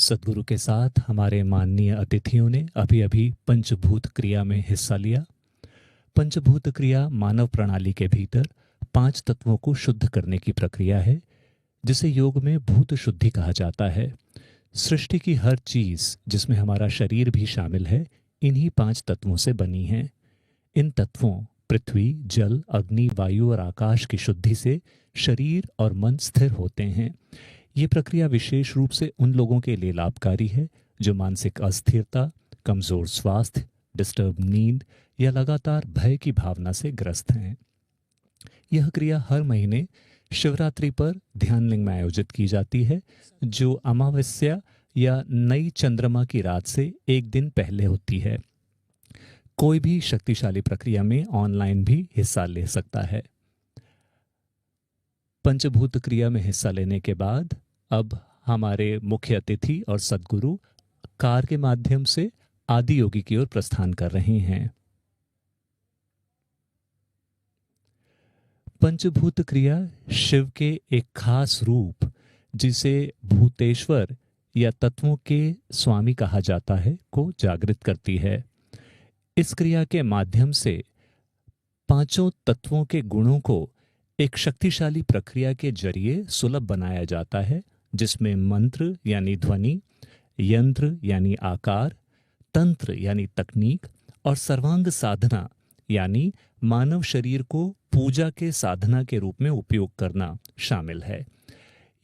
सद्गुरु के साथ हमारे माननीय अतिथियों ने अभी अभी पंचभूत क्रिया में हिस्सा लिया। पंचभूत क्रिया मानव प्रणाली के भीतर 5 तत्वों को शुद्ध करने की प्रक्रिया है, जिसे योग में भूत शुद्धि कहा जाता है। सृष्टि की हर चीज, जिसमें हमारा शरीर भी शामिल है, इन्हीं 5 तत्वों से बनी है। इन तत्वों पृथ्वी, जल, अग्नि, वायु और आकाश की शुद्धि से शरीर और मन स्थिर होते हैं। ये प्रक्रिया विशेष रूप से उन लोगों के लिए लाभकारी है जो मानसिक अस्थिरता, कमजोर स्वास्थ्य, डिस्टर्ब नींद या लगातार भय की भावना से ग्रस्त हैं। यह क्रिया हर महीने शिवरात्रि पर ध्यानलिंग में आयोजित की जाती है, जो अमावस्या या नई चंद्रमा की रात से एक दिन पहले होती है। कोई भी शक्तिशाली प्रक्रिया में ऑनलाइन भी हिस्सा ले सकता है। पंचभूत क्रिया में हिस्सा लेने के बाद अब हमारे मुख्य अतिथि और सद्गुरु कार के माध्यम से आदि योगी की ओर प्रस्थान कर रहे हैं। पंचभूत क्रिया शिव के एक खास रूप, जिसे भूतेश्वर या तत्वों के स्वामी कहा जाता है, को जागृत करती है। इस क्रिया के माध्यम से 5 तत्वों के गुणों को एक शक्तिशाली प्रक्रिया के जरिए सुलभ बनाया जाता है, जिसमें मंत्र यानी ध्वनि, यंत्र यानी आकार, तंत्र यानी तकनीक और सर्वांग साधना यानी मानव शरीर को पूजा के साधना के रूप में उपयोग करना शामिल है।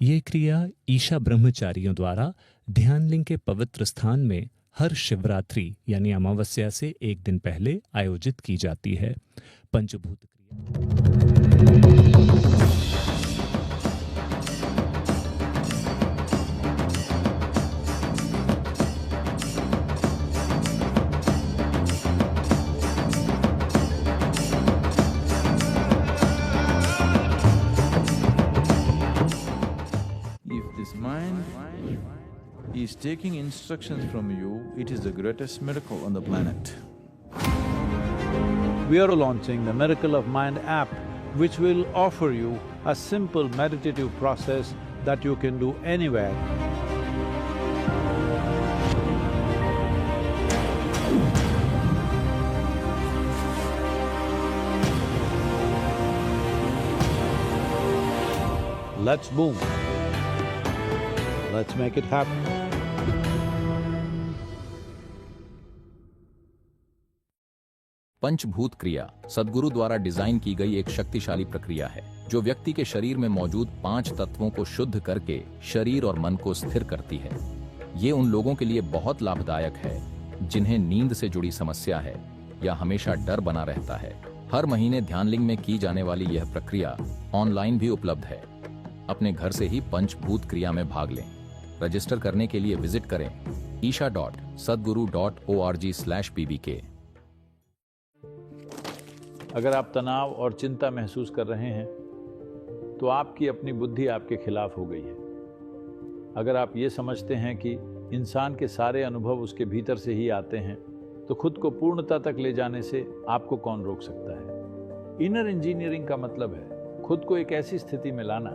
ये क्रिया ईशा ब्रह्मचारियों द्वारा ध्यानलिंग के पवित्र स्थान में हर शिवरात्रि यानी अमावस्या से एक दिन पहले आयोजित की जाती है। पंचभूत क्रिया is taking instructions from you, it is the greatest miracle on the planet. We are launching the Miracle of Mind app, which will offer you a simple meditative process that you can do anywhere. Let's move. Let's make it happen. पंचभूत क्रिया सद्गुरु द्वारा design की गई एक शक्तिशाली प्रक्रिया है, जो व्यक्ति के शरीर में मौजूद 5 तत्वों को शुद्ध करके शरीर और मन को स्थिर करती है। ये उन लोगों के लिए बहुत लाभदायक है जिन्हें नींद से जुड़ी समस्या है या हमेशा डर बना रहता है। हर महीने ध्यानलिंग में की जाने वाली यह प्रक्रिया ऑनलाइन भी उपलब्ध है। अपने घर से ही पंचभूत क्रिया में भाग लें। रजिस्टर करने के लिए विजिट करें isha.sadguru.org/pbk। अगर आप तनाव और चिंता महसूस कर रहे हैं तो आपकी अपनी बुद्धि आपके खिलाफ हो गई है। अगर आप ये समझते हैं कि इंसान के सारे अनुभव उसके भीतर से ही आते हैं, तो खुद को पूर्णता तक ले जाने से आपको कौन रोक सकता है। इनर इंजीनियरिंग का मतलब है खुद को एक ऐसी स्थिति में लाना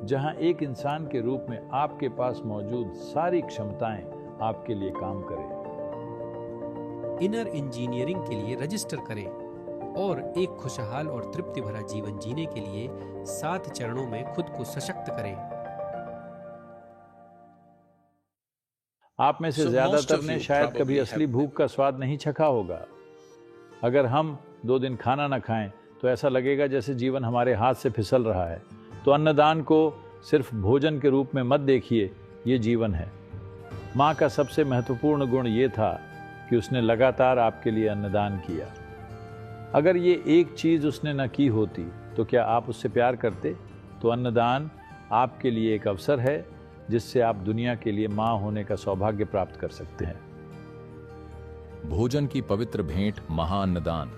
जहां एक इंसान के रूप में आपके पास मौजूद सारी क्षमताएं आपके लिए काम करें। इनर इंजीनियरिंग के लिए रजिस्टर करें और एक खुशहाल और तृप्ति भरा जीवन जीने के लिए 7 चरणों में खुद को सशक्त करें। आप में से ज्यादातर ने शायद कभी असली भूख का स्वाद नहीं चखा होगा। अगर हम 2 दिन खाना न खाएं तो ऐसा लगेगा जैसे जीवन हमारे हाथ से फिसल रहा है। तो अन्नदान को सिर्फ भोजन के रूप में मत देखिए, ये जीवन है। माँ का सबसे महत्वपूर्ण गुण ये था कि उसने लगातार आपके लिए अन्नदान किया। अगर ये एक चीज उसने न की होती तो क्या आप उससे प्यार करते? तो अन्नदान आपके लिए एक अवसर है जिससे आप दुनिया के लिए माँ होने का सौभाग्य प्राप्त कर सकते हैं। भोजन की पवित्र भेंट महाअन्नदान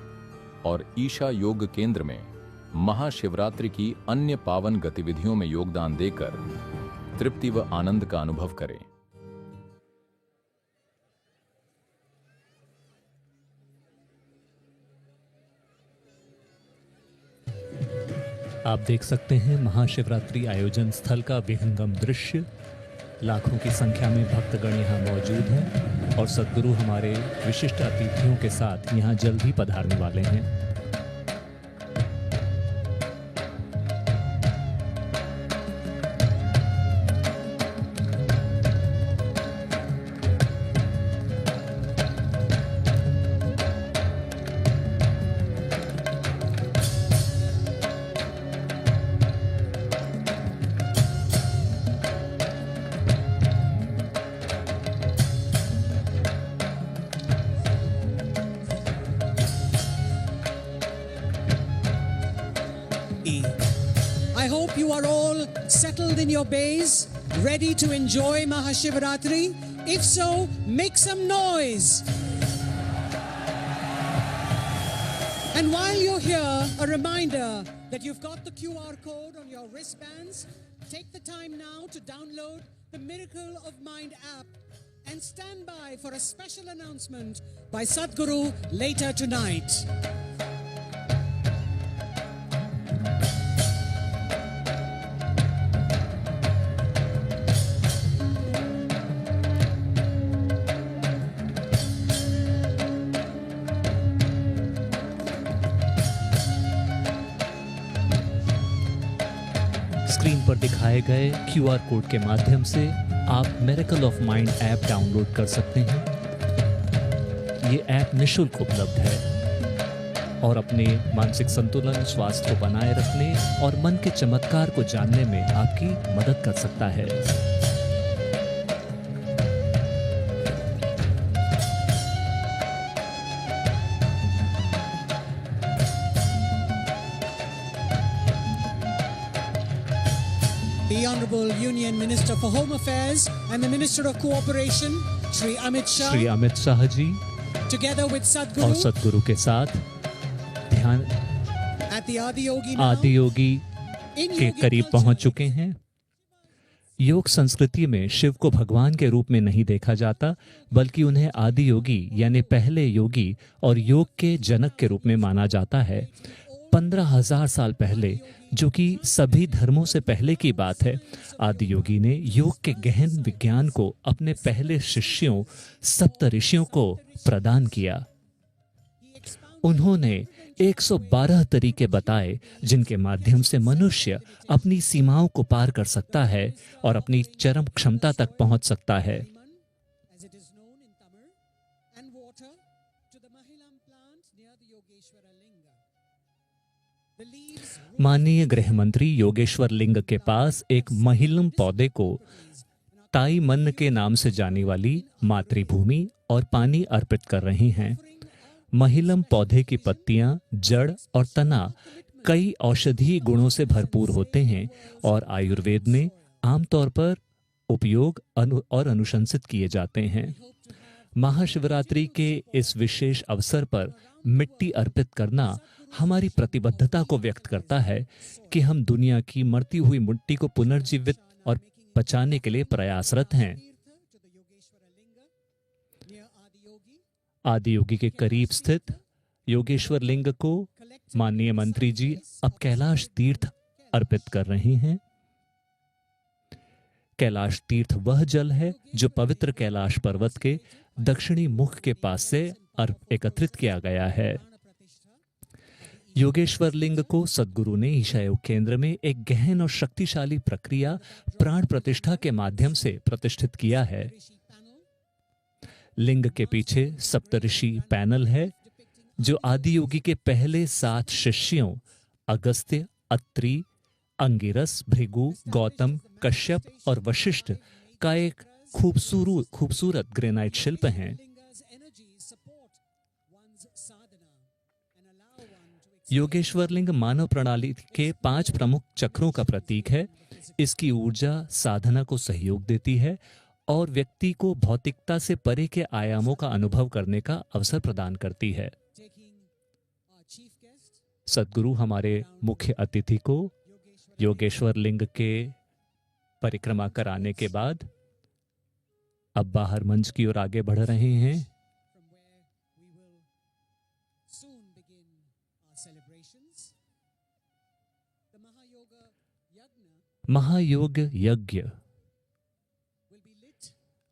और ईशा योग केंद्र में महाशिवरात्रि की अन्य पावन गतिविधियों में योगदान देकर तृप्ति व आनंद का अनुभव करें। आप देख सकते हैं महाशिवरात्रि आयोजन स्थल का विहंगम दृश्य। लाखों की संख्या में भक्तगण यहाँ मौजूद हैं और सद्गुरु हमारे विशिष्ट अतिथियों के साथ यहाँ जल्द ही पधारने वाले हैं। I hope you are all settled in your bays, ready to enjoy Mahashivratri. If so, make some noise. And while you're here, a reminder that you've got the QR code on your wristbands. Take the time now to download the Miracle of Mind app and stand by for a special announcement by Sadhguru later tonight. Screen पर दिखाए गए QR code के माध्यम से आप miracle of mind app download कर सकते हैं। ये ऐप निःशुल्क उपलब्ध है और अपने मानसिक संतुलन, स्वास्थ्य को बनाए रखने और मन के चमत्कार को जानने में आपकी मदद कर सकता है। The Honourable Union Minister for Home Affairs and the Minister of Cooperation, Shri Amit Shah, Shri Amit Shah ji together with और Sadhguru सद्गुरु के साथ ध्यान at the Adiyogi now, आदि योगी in के Yogic करीब culture, पहुंच चुके हैं। योग संस्कृति में शिव को भगवान के रूप में नहीं देखा जाता, बल्कि उन्हें आदि योगी यानी पहले योगी और योग के जनक के रूप में माना जाता है। 15,000 साल पहले, जो कि सभी धर्मों से पहले की बात है, आदि योगी ने योग के गहन विज्ञान को अपने पहले शिष्यों सप्त ऋषियों को प्रदान किया। उन्होंने 112 तरीके बताए जिनके माध्यम से मनुष्य अपनी सीमाओं को पार कर सकता है और अपनी चरम क्षमता तक पहुंच सकता है। as it is known in Tamil, and water to the Mahilam plant near the Yogeshwara Linga. The leaves माननीय गृह मंत्री योगेश्वर लिंग के पास एक महिलम पौधे को ताई मन के नाम से जाने वाली मातृभूमि और पानी अर्पित कर रही हैं। महिलम पौधे की पत्तियां, जड़ और तना कई औषधीय गुणों से भरपूर होते हैं और आयुर्वेद में आमतौर पर उपयोग और अनुशंसित किए जाते हैं। महाशिवरात्रि के इस विशेष अवसर पर मिट्टी अर्पित करना हमारी प्रतिबद्धता को व्यक्त करता है कि हम दुनिया की मरती हुई मिट्टी को पुनर्जीवित और बचाने के लिए प्रयासरत हैं। to the Yogeshwara Linga near Adiyogi. आदि योगी के करीब स्थित योगेश्वर लिंग को माननीय मंत्री जी अब कैलाश तीर्थ अर्पित कर रही हैं। कैलाश तीर्थ वह जल है जो पवित्र कैलाश पर्वत के दक्षिणी मुख के पास से एकत्रित किया गया है। योगेश्वर लिंग को सद्गुरु ने ईशा योग केंद्र में एक गहन और शक्तिशाली प्रक्रिया प्राण प्रतिष्ठा के माध्यम से प्रतिष्ठित किया है। लिंग के पीछे सप्तऋषि पैनल है जो आदि योगी के पहले 7 शिष्यों अगस्त्य, अत्रि, अंगिरस, भृगु, गौतम, कश्यप और वशिष्ठ का एक खूबसूरत ग्रेनाइट शिल्प हैं। योगेश्वर लिंग मानव प्रणाली के 5 प्रमुख चक्रों का प्रतीक है। इसकी ऊर्जा साधना को सहयोग देती है और व्यक्ति को भौतिकता से परे के आयामों का अनुभव करने का अवसर प्रदान करती है। सद्गुरु हमारे मुख्य अतिथि को योगेश्वर लिंग के परिक्रमा कराने के बाद अब बाहर मंच की ओर आगे बढ़ रहे हैं। महायोग यज्ञ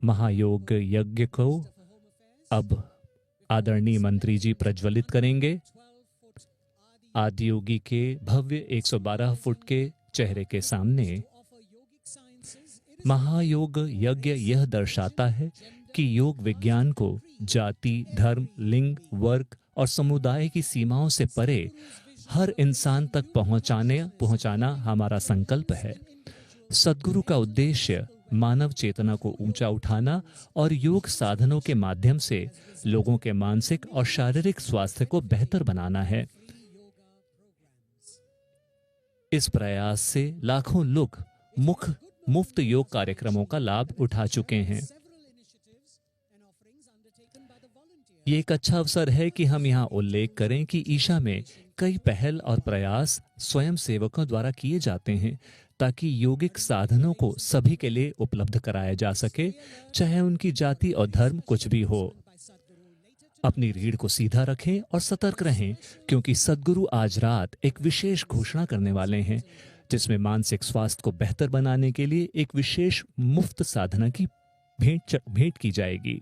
महायोग यज्ञ को अब आदरणीय मंत्री जी प्रज्वलित करेंगे। आदियोगी के भव्य 112 फुट के चेहरे के सामने महायोग यज्ञ यह दर्शाता है कि योग विज्ञान को जाति, धर्म, लिंग, वर्ग और समुदाय की सीमाओं से परे हर इंसान तक पहुंचाना हमारा संकल्प है। सद्गुरु का उद्देश्य मानव चेतना को ऊंचा उठाना और योग साधनों के माध्यम से लोगों के मानसिक और शारीरिक स्वास्थ्य को बेहतर बनाना है। इस प्रयास से लाखों लोग मुफ्त योग कार्यक्रमों का लाभ उठा चुके हैं। ये एक अच्छा अवसर है कि हम यहाँ उल्लेख करें कि ईशा में कई पहल और प्रयास स्वयं सेवकों द्वारा किए जाते हैं ताकि योगिक साधनों को सभी के लिए उपलब्ध कराया जा सके, चाहे उनकी जाति और धर्म कुछ भी हो। अपनी रीढ़ को सीधा रखें और सतर्क रहें, क्योंकि सद्गुरु आज रात एक विशेष घोषणा करने वाले हैं जिसमें मानसिक स्वास्थ्य को बेहतर बनाने के लिए एक विशेष मुफ्त साधना की भेंट की जाएगी।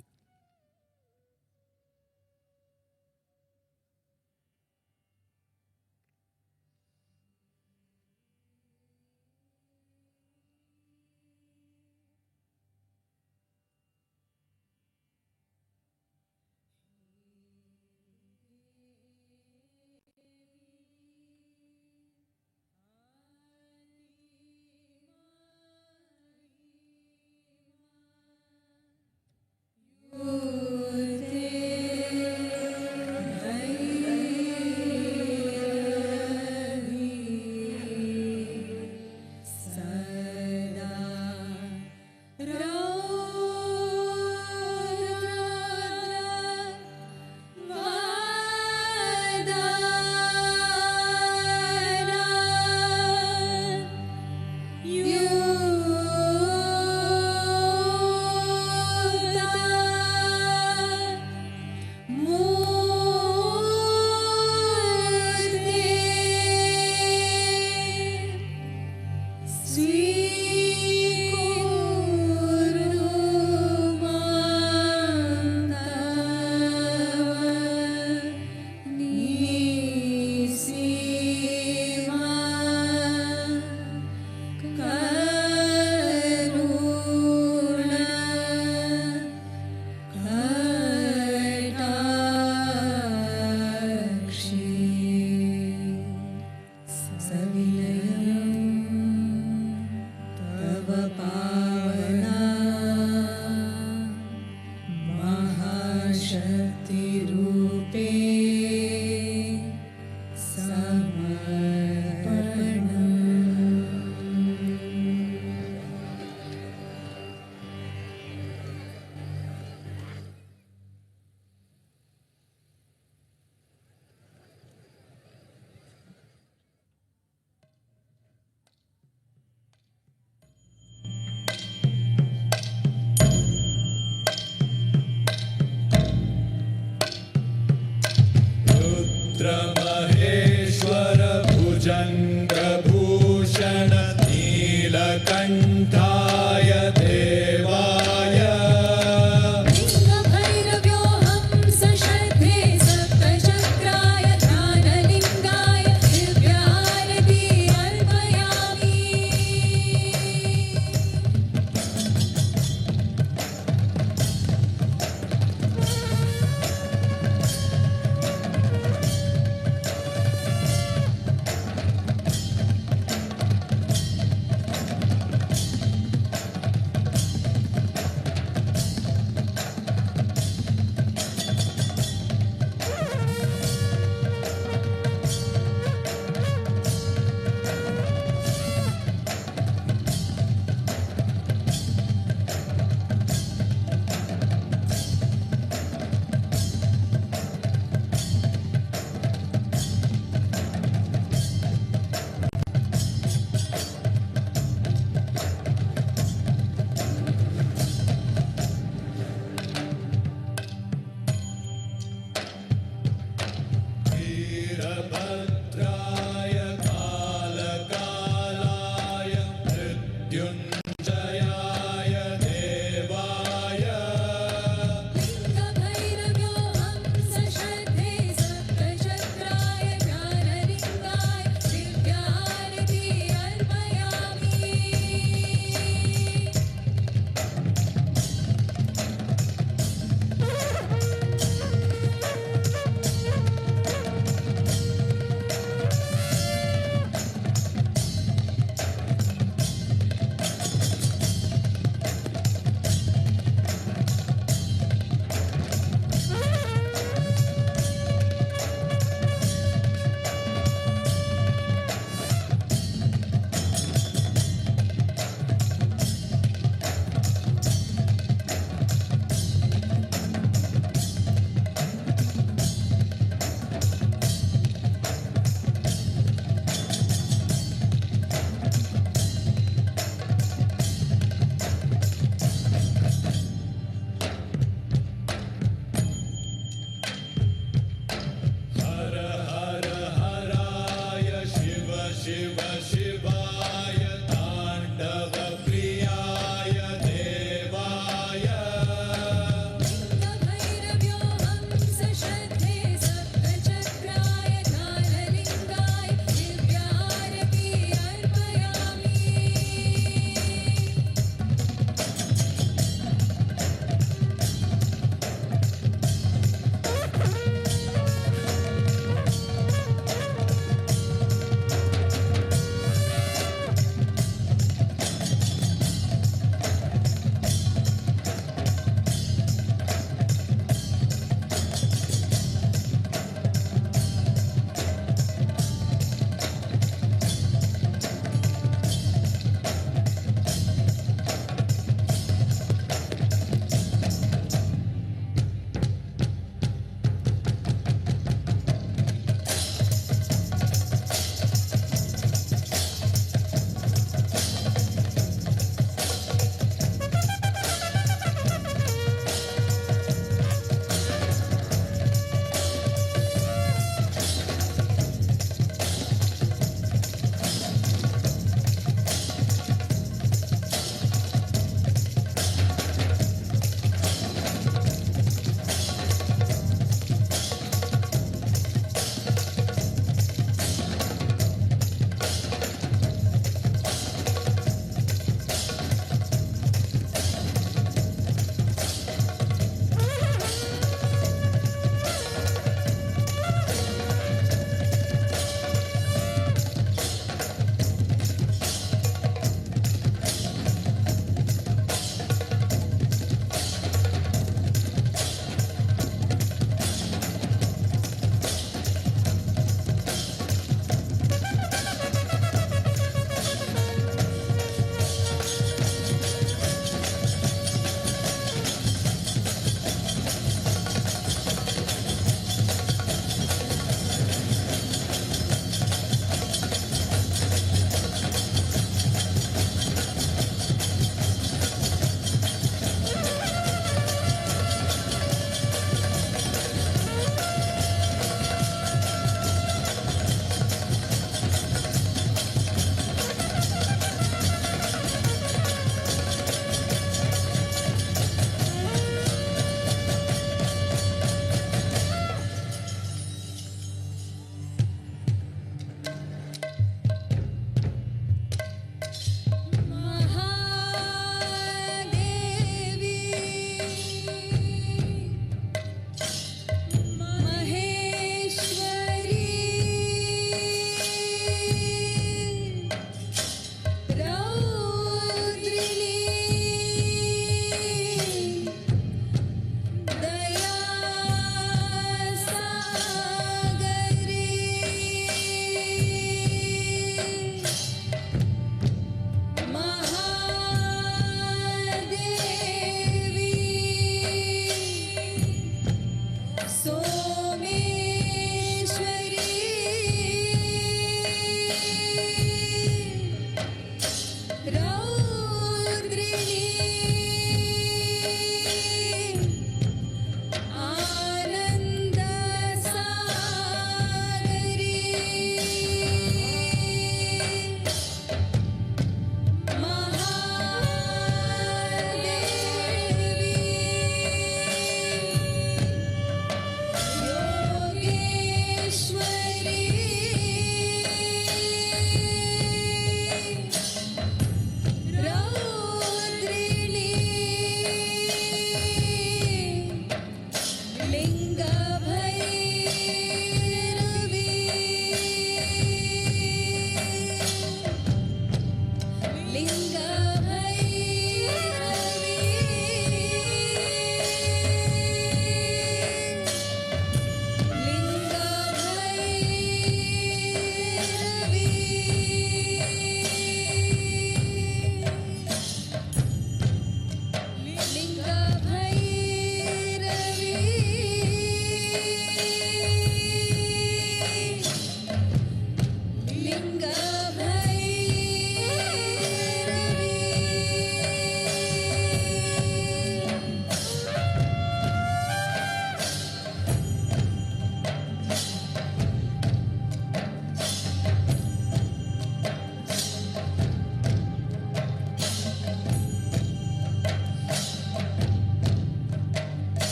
महेश्वर भुज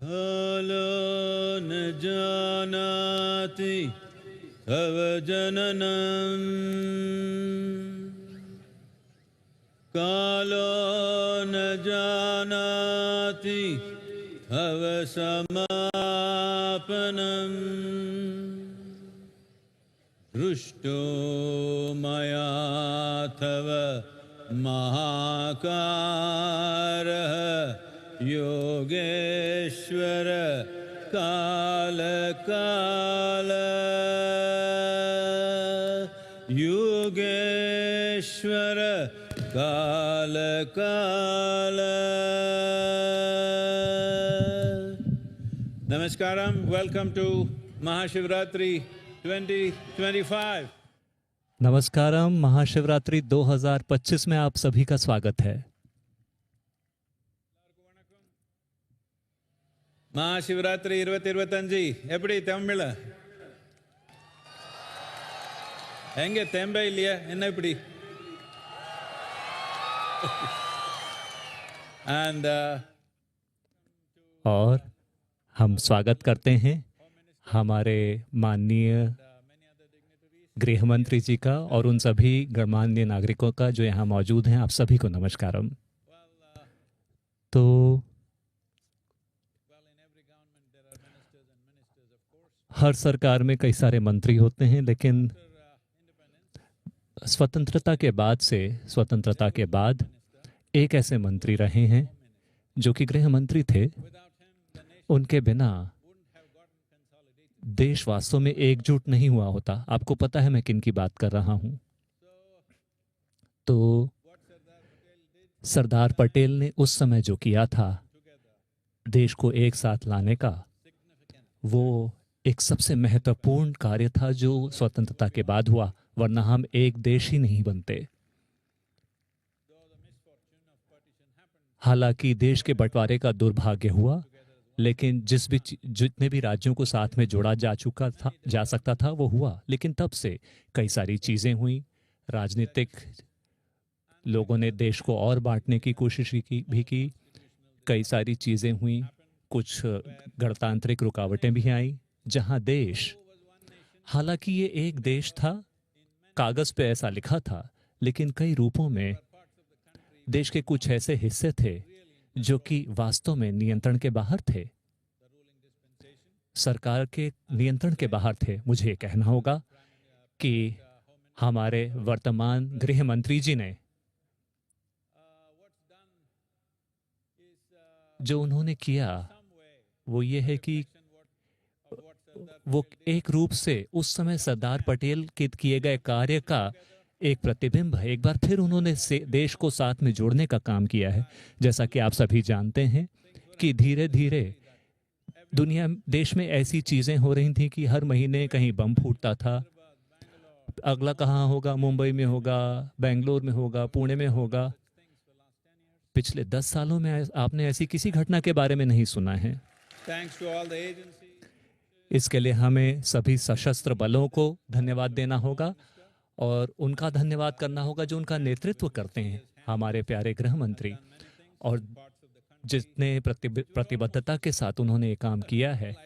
कालो न जानाति तव जननं कालो न जानाति तव समापनं दृष्टो मया तव महाकारः योगेश्वर काल काल योगेश्वर काल काल Namaskaram, welcome to Mahashivratri 2025. नमस्कारम, Mahashivratri 2025 में आप सभी का स्वागत है। மகாசிவராத்திரி 2025 எப்படி தமிழ்ல எங்க தேம்பே இல்லையா என்ன இப்படி and और हम स्वागत करते हैं हमारे माननीय गृह मंत्री जी का और उन सभी गणमान्य नागरिकों का जो यहाँ मौजूद हैं। आप सभी को नमस्कारम। तो हर सरकार में कई सारे मंत्री होते हैं, लेकिन स्वतंत्रता के बाद एक ऐसे मंत्री रहे हैं जो कि गृह मंत्री थे। उनके बिना देश वास्तव में एकजुट नहीं हुआ होता। आपको पता है मैं किन की बात कर रहा हूं। तो सरदार पटेल ने उस समय जो किया था देश को एक साथ लाने का, वो एक सबसे महत्वपूर्ण कार्य था जो स्वतंत्रता के बाद हुआ, वरना हम एक देश ही नहीं बनते। हालांकि देश के बंटवारे का दुर्भाग्य हुआ, लेकिन जितने भी राज्यों को साथ में जोड़ा जा सकता था वो हुआ। लेकिन तब से कई सारी चीजें हुई। राजनीतिक लोगों ने देश को और बांटने की कोशिश भी की। कई सारी चीजें हुई। कुछ गणतांत्रिक रुकावटें भी आई, जहां देश, हालांकि ये एक देश था, कागज पे ऐसा लिखा था, लेकिन कई रूपों में देश के कुछ ऐसे हिस्से थे जो कि वास्तव में नियंत्रण के बाहर थे, सरकार के नियंत्रण के बाहर थे। मुझे कहना होगा कि हमारे वर्तमान गृह मंत्री जी ने जो उन्होंने किया वो ये है कि वो एक रूप से उस समय सरदार पटेल के किए गए कार्य का एक प्रतिबिंब है। एक बार फिर उन्होंने देश को साथ में जोड़ने का काम किया है। जैसा कि आप सभी जानते हैं कि धीरे धीरे देश में ऐसी चीजें हो रही थी कि हर महीने कहीं बम फूटता था। अगला कहाँ होगा? मुंबई में होगा, बेंगलोर में होगा, पुणे में होगा। पिछले 10 सालों में आपने ऐसी किसी घटना के बारे में नहीं सुना है। इसके लिए हमें सभी सशस्त्र बलों को धन्यवाद देना होगा और उनका धन्यवाद करना होगा जो उनका नेतृत्व करते हैं, हमारे प्यारे गृह मंत्री, और जितने प्रतिबद्धता के साथ उन्होंने ये काम किया है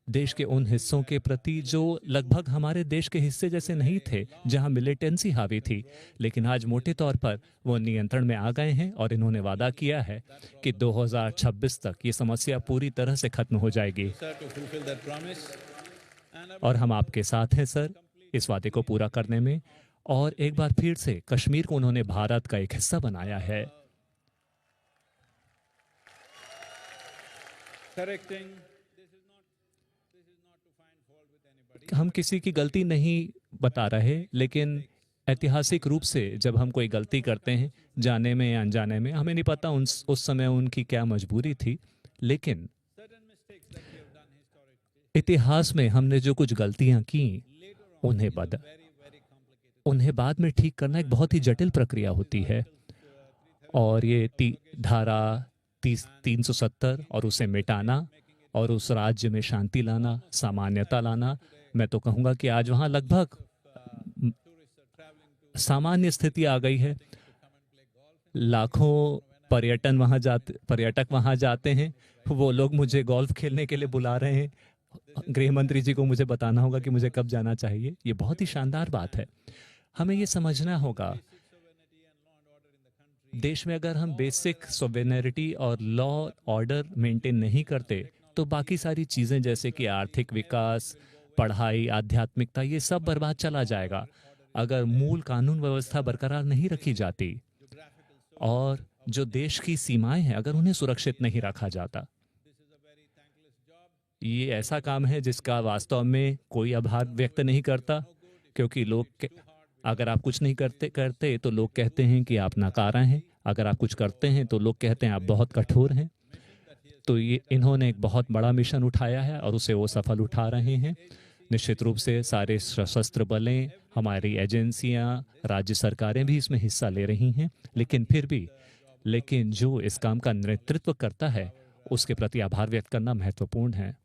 देश के उन हिस्सों के प्रति जो लगभग हमारे देश के हिस्से जैसे नहीं थे, जहां मिलिटेंसी हावी थी, लेकिन आज मोटे तौर पर वो नियंत्रण में आ गए हैं। और इन्होंने वादा किया है कि 2026 तक ये समस्या पूरी तरह से खत्म हो जाएगी। और हम आपके साथ हैं सर इस वादे को पूरा करने में। और एक बार फिर से कश्मीर को उन्होंने भारत का एक हिस्सा बनाया है। हम किसी की गलती नहीं बता रहे, लेकिन ऐतिहासिक रूप से जब हम कोई गलती करते हैं, जाने में या अनजाने में, हमें नहीं पता उस समय उनकी क्या मजबूरी थी, लेकिन इतिहास में हमने जो कुछ गलतियां की उन्हें बाद में ठीक करना एक बहुत ही जटिल प्रक्रिया होती है। और ये धारा 370 और उसे मिटाना और उस राज्य में शांति लाना, सामान्यता लाना, मैं तो कहूँगा कि आज वहाँ लगभग सामान्य स्थिति आ गई है। लाखों पर्यटक वहाँ जाते हैं, वो लोग मुझे गोल्फ खेलने के लिए बुला रहे हैं। गृह मंत्री जी को मुझे बताना होगा कि मुझे कब जाना चाहिए। ये बहुत ही शानदार बात है। हमें ये समझना होगा, देश में अगर हम बेसिक सोवेनिटी और लॉ ऑर्डर मेंटेन नहीं करते तो बाकी सारी चीज़ें जैसे कि आर्थिक विकास, पढ़ाई, आध्यात्मिकता, ये सब बर्बाद चला जाएगा अगर मूल कानून व्यवस्था बरकरार नहीं रखी जाती और जो देश की सीमाएं हैं अगर उन्हें सुरक्षित नहीं रखा जाता। ये ऐसा काम है जिसका वास्तव में कोई आभार व्यक्त नहीं करता, क्योंकि लोग अगर आप कुछ नहीं करते तो लोग कहते हैं कि आप नाकारा हैं, अगर आप कुछ करते हैं तो लोग कहते हैं आप बहुत कठोर हैं। तो ये इन्होंने एक बहुत बड़ा मिशन उठाया है और उसे वो सफल उठा रहे हैं। निश्चित रूप से सारे सशस्त्र बलें, हमारी एजेंसियां, राज्य सरकारें भी इसमें हिस्सा ले रही हैं, लेकिन जो इस काम का नेतृत्व करता है उसके प्रति आभार व्यक्त करना महत्वपूर्ण है।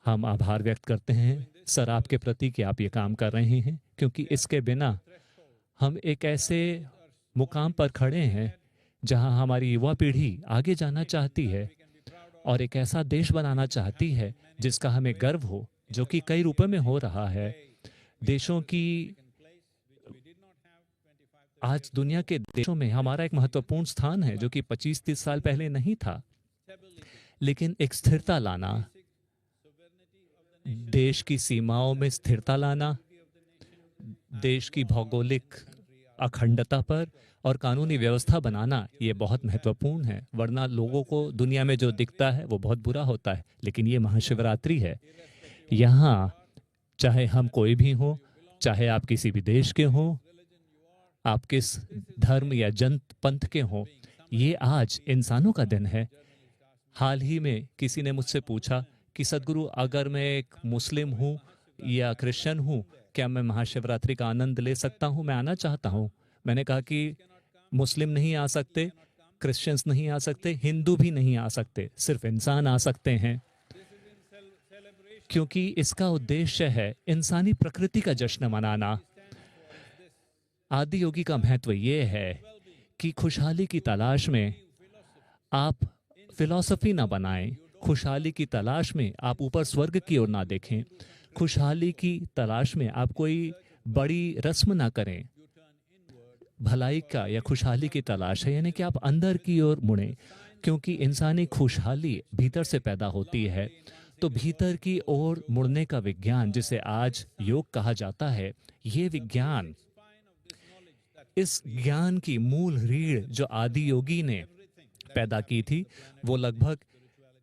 हम आभार व्यक्त करते हैं सर आपके प्रति कि आप ये काम कर रहे हैं, क्योंकि इसके बिना हम एक ऐसे मुकाम पर खड़े हैं जहां हमारी युवा पीढ़ी आगे जाना चाहती है और एक ऐसा देश बनाना चाहती है जिसका हमें गर्व हो, जो कि कई रूपों में हो रहा है। देशों की आज दुनिया के देशों में हमारा एक महत्वपूर्ण स्थान है जो कि 25-30 साल पहले नहीं था। लेकिन एक स्थिरता लाना, देश की सीमाओं में स्थिरता लाना, देश की भौगोलिक अखंडता पर और कानूनी व्यवस्था बनाना, ये बहुत महत्वपूर्ण है। वरना लोगों को दुनिया में जो दिखता है वो बहुत बुरा होता है। लेकिन ये महाशिवरात्रि है, यहाँ चाहे हम कोई भी हो, चाहे आप किसी भी देश के हो, आप किस धर्म या जन पंथ के हो, ये आज इंसानों का दिन है। हाल ही में किसी ने मुझसे पूछा कि सदगुरु अगर मैं एक मुस्लिम हूँ या क्रिश्चियन हूँ, क्या मैं महाशिवरात्रि का आनंद ले सकता हूँ? मैं आना चाहता हूँ। मैंने कहा कि मुस्लिम नहीं आ सकते, क्रिश्चियंस नहीं आ सकते, हिंदू भी नहीं आ सकते, सिर्फ इंसान आ सकते हैं, क्योंकि इसका उद्देश्य है इंसानी प्रकृति का जश्न मनाना। आदि योगी का महत्व ये है कि खुशहाली की तलाश में आप फिलॉसफी ना बनाएं, खुशहाली की तलाश में आप ऊपर स्वर्ग की ओर ना देखें, खुशहाली की तलाश में आप कोई बड़ी रस्म ना करें। भलाई का या खुशहाली की तलाश है, यानी कि आप अंदर की ओर मुड़ें, क्योंकि इंसानी खुशहाली भीतर से पैदा होती है। तो भीतर की ओर मुड़ने का विज्ञान, जिसे आज योग कहा जाता है, ये विज्ञान, इस ज्ञान की मूल रीढ़ जो आदि योगी ने पैदा की थी, वो लगभग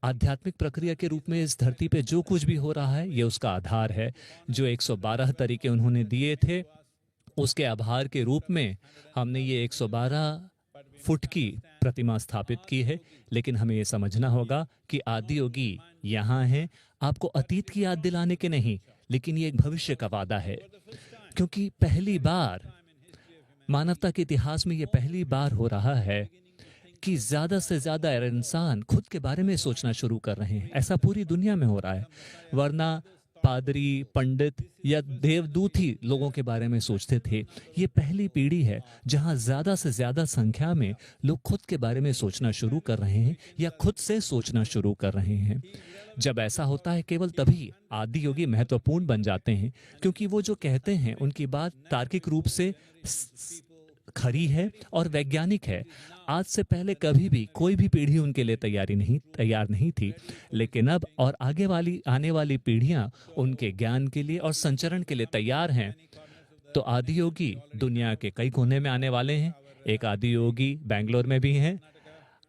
आध्यात्मिक प्रक्रिया के रूप में इस धरती पे जो कुछ भी हो रहा है ये उसका आधार है। जो 112 तरीके उन्होंने दिए थे, उसके आभार के रूप में हमने ये 112 फुट की प्रतिमा स्थापित की है। लेकिन हमें ये समझना होगा कि आदि योगी यहाँ हैं, आपको अतीत की याद दिलाने के नहीं, लेकिन ये एक भविष्य का वादा है। क्योंकि पहली बार मानवता के इतिहास में ये पहली बार हो रहा है कि ज्यादा से ज्यादा इंसान खुद के बारे में सोचना शुरू कर रहे हैं। ऐसा पूरी दुनिया में हो रहा है, वरना पादरी, पंडित या देवदूत ही लोगों के बारे में सोचते थे। ये पहली पीढ़ी है जहां ज्यादा से ज्यादा संख्या में लोग खुद के बारे में सोचना शुरू कर रहे हैं या खुद से सोचना शुरू कर रहे हैं। जब ऐसा होता है, केवल तभी आदि योगी महत्वपूर्ण बन जाते हैं, क्योंकि वो जो कहते हैं उनकी बात तार्किक रूप से खरी है और वैज्ञानिक है। आज से पहले कभी भी कोई भी पीढ़ी उनके लिए तैयार नहीं थी, लेकिन अब और आने वाली पीढ़ियां उनके ज्ञान के लिए और संचरण के लिए तैयार हैं। तो आदि योगी दुनिया के कई कोने में आने वाले हैं। एक आदि योगी बेंगलोर में भी हैं,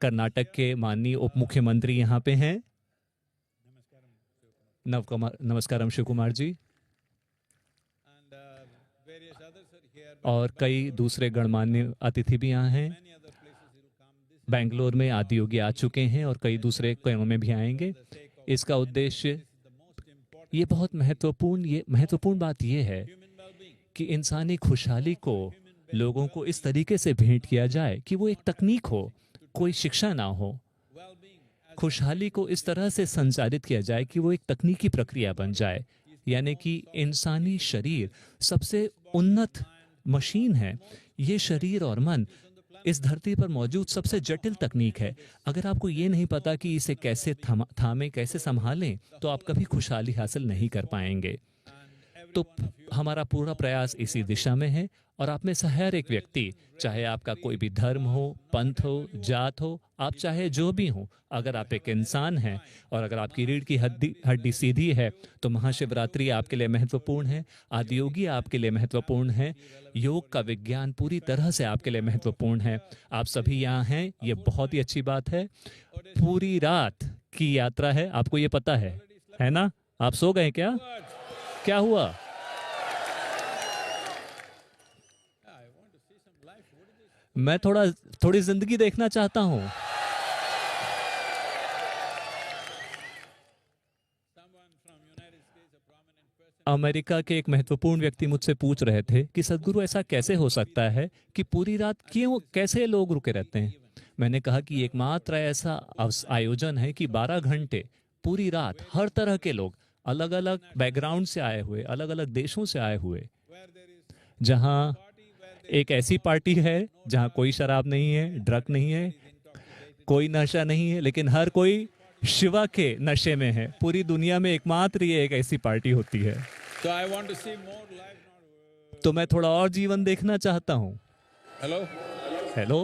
कर्नाटक के माननीय उप मुख्यमंत्री यहाँ पे हैं, नमस्कारम शिव कुमार जी, और कई दूसरे गणमान्य अतिथि भी यहाँ हैं। बेंगलोर में आदि योगी आ चुके हैं और कई दूसरे कोनों में भी आएंगे। इसका उद्देश्य ये बहुत महत्वपूर्ण बात ये है कि इंसानी खुशहाली को लोगों को इस तरीके से भेंट किया जाए कि वो एक तकनीक हो, कोई शिक्षा ना हो। खुशहाली को इस तरह से संचालित किया जाए कि वो एक तकनीकी प्रक्रिया बन जाए, यानी कि इंसानी शरीर सबसे उन्नत मशीन है। ये शरीर और मन इस धरती पर मौजूद सबसे जटिल तकनीक है। अगर आपको ये नहीं पता कि इसे कैसे थामें, कैसे संभालें, तो आप कभी खुशहाली हासिल नहीं कर पाएंगे। तो हमारा पूरा प्रयास इसी दिशा में है और आप में से हर एक व्यक्ति, चाहे आपका कोई भी धर्म हो, पंथ हो, जात हो, आप चाहे जो भी हो, अगर आप एक इंसान हैं और अगर आपकी रीढ़ की हड्डी सीधी है, तो महाशिवरात्रि आपके लिए महत्वपूर्ण है। आदियोगी आपके लिए महत्वपूर्ण है। योग का विज्ञान पूरी तरह से आपके लिए महत्वपूर्ण है। आप सभी यहाँ हैं, ये बहुत ही अच्छी बात है। पूरी रात की यात्रा है, आपको ये पता है ना? आप सो गए क्या? क्या हुआ? मैं थोड़ी जिंदगी देखना चाहता हूं। अमेरिका के एक महत्वपूर्ण व्यक्ति मुझसे पूछ रहे थे कि सद्गुरु ऐसा कैसे हो सकता है कि पूरी रात कैसे लोग रुके रहते हैं। मैंने कहा कि एकमात्र ऐसा आयोजन है कि 12 घंटे पूरी रात हर तरह के लोग, अलग अलग बैकग्राउंड से आए हुए, अलग अलग देशों से आए हुए, जहां एक ऐसी पार्टी है जहां कोई शराब नहीं है, ड्रग नहीं है, कोई नशा नहीं है, लेकिन हर कोई शिवा के नशे में है। पूरी दुनिया में एकमात्र ये एक ऐसी पार्टी होती है। तो मैं थोड़ा और जीवन देखना चाहता हूं। हेलो।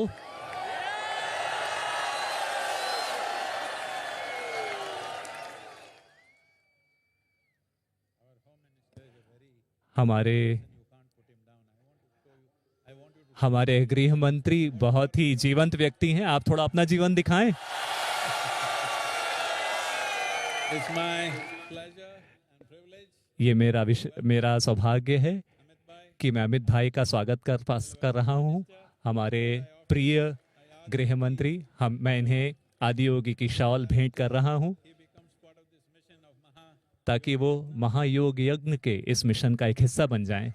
हमारे गृह मंत्री बहुत ही जीवंत व्यक्ति हैं। आप थोड़ा अपना जीवन दिखाएं। ये मेरा सौभाग्य है कि मैं अमित भाई का स्वागत कर रहा हूं। हमारे प्रिय गृह मंत्री, मैं इन्हें आदियोगी की शॉल भेंट कर रहा हूं ताकि वो महायोग यज्ञ के इस मिशन का एक हिस्सा बन जाएं।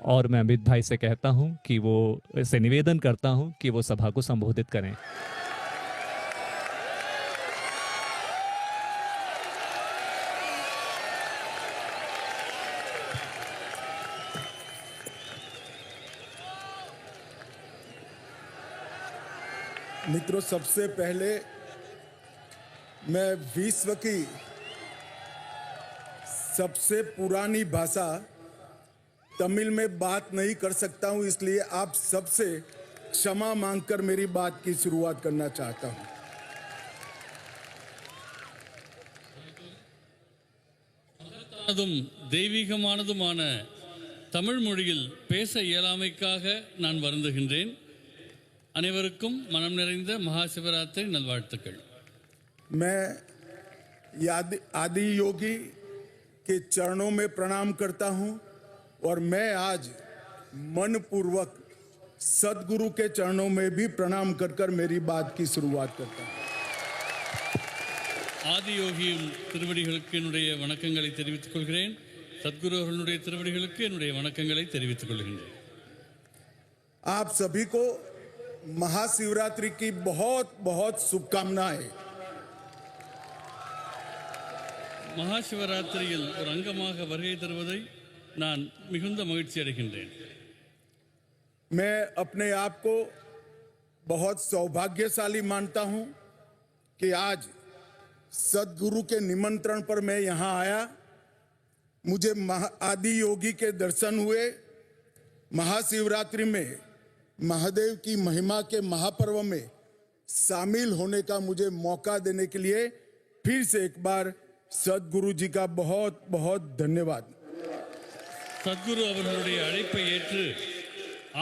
और मैं अमित भाई से कहता हूं कि इसे निवेदन करता हूं कि वो सभा को संबोधित करें। मित्रों, सबसे पहले मैं विश्व की सबसे पुरानी भाषा तमिल में बात नहीं कर सकता हूं, इसलिए आप सबसे क्षमा मांगकर मेरी बात की शुरुआत करना चाहता हूं। தெய்வீகமானதுமான தமிழ் மொழியில் பேச இயலாமைக்காக நான் வருந்துகின்றேன். அனைவருக்கும் மனம் நிறைந்த மகா சிவராத்திரி நல்வாழ்த்துக்கள். मैं आदि योगी के चरणों में प्रणाम करता हूं और मैं आज मनपूर्वक सद्गुरु के चरणों में भी प्रणाम कर मेरी बात की शुरुआत करता हूं. ஆதியோகியின் திருவடிகளுக்கு என்னுடைய வணக்கங்களை தெரிவித்துக் கொள்கிறேன். சத்குரு அவர்களுடைய திருவடிகளுக்கு என்னுடைய வணக்கங்களை தெரிவித்துக் கொள்கிறேன். आप सभी को महाशिवरात्रि की बहुत बहुत शुभकामनाएं. மகாசிவராத்திரியில் ஒரு அங்கமாக வருகை தருவதை நான் மிகுந்த மகிழ்ச்சி அடைகின்றேன். मैं अपने आप को बहुत सौभाग्यशाली मानता हूं कि आज सद्गुरु के निमंत्रण पर मैं यहां आया. मुझे आदि योगी के दर्शन हुए. महाशिवरात्रि में महादेव की महिमा के महापर्व में शामिल होने का मुझे मौका देने के लिए फिर से एक बार सद्गुरु जी का बहुत बहुत धन्यवाद. சத்குரு அவர்களுடைய அழைப்பை ஏற்று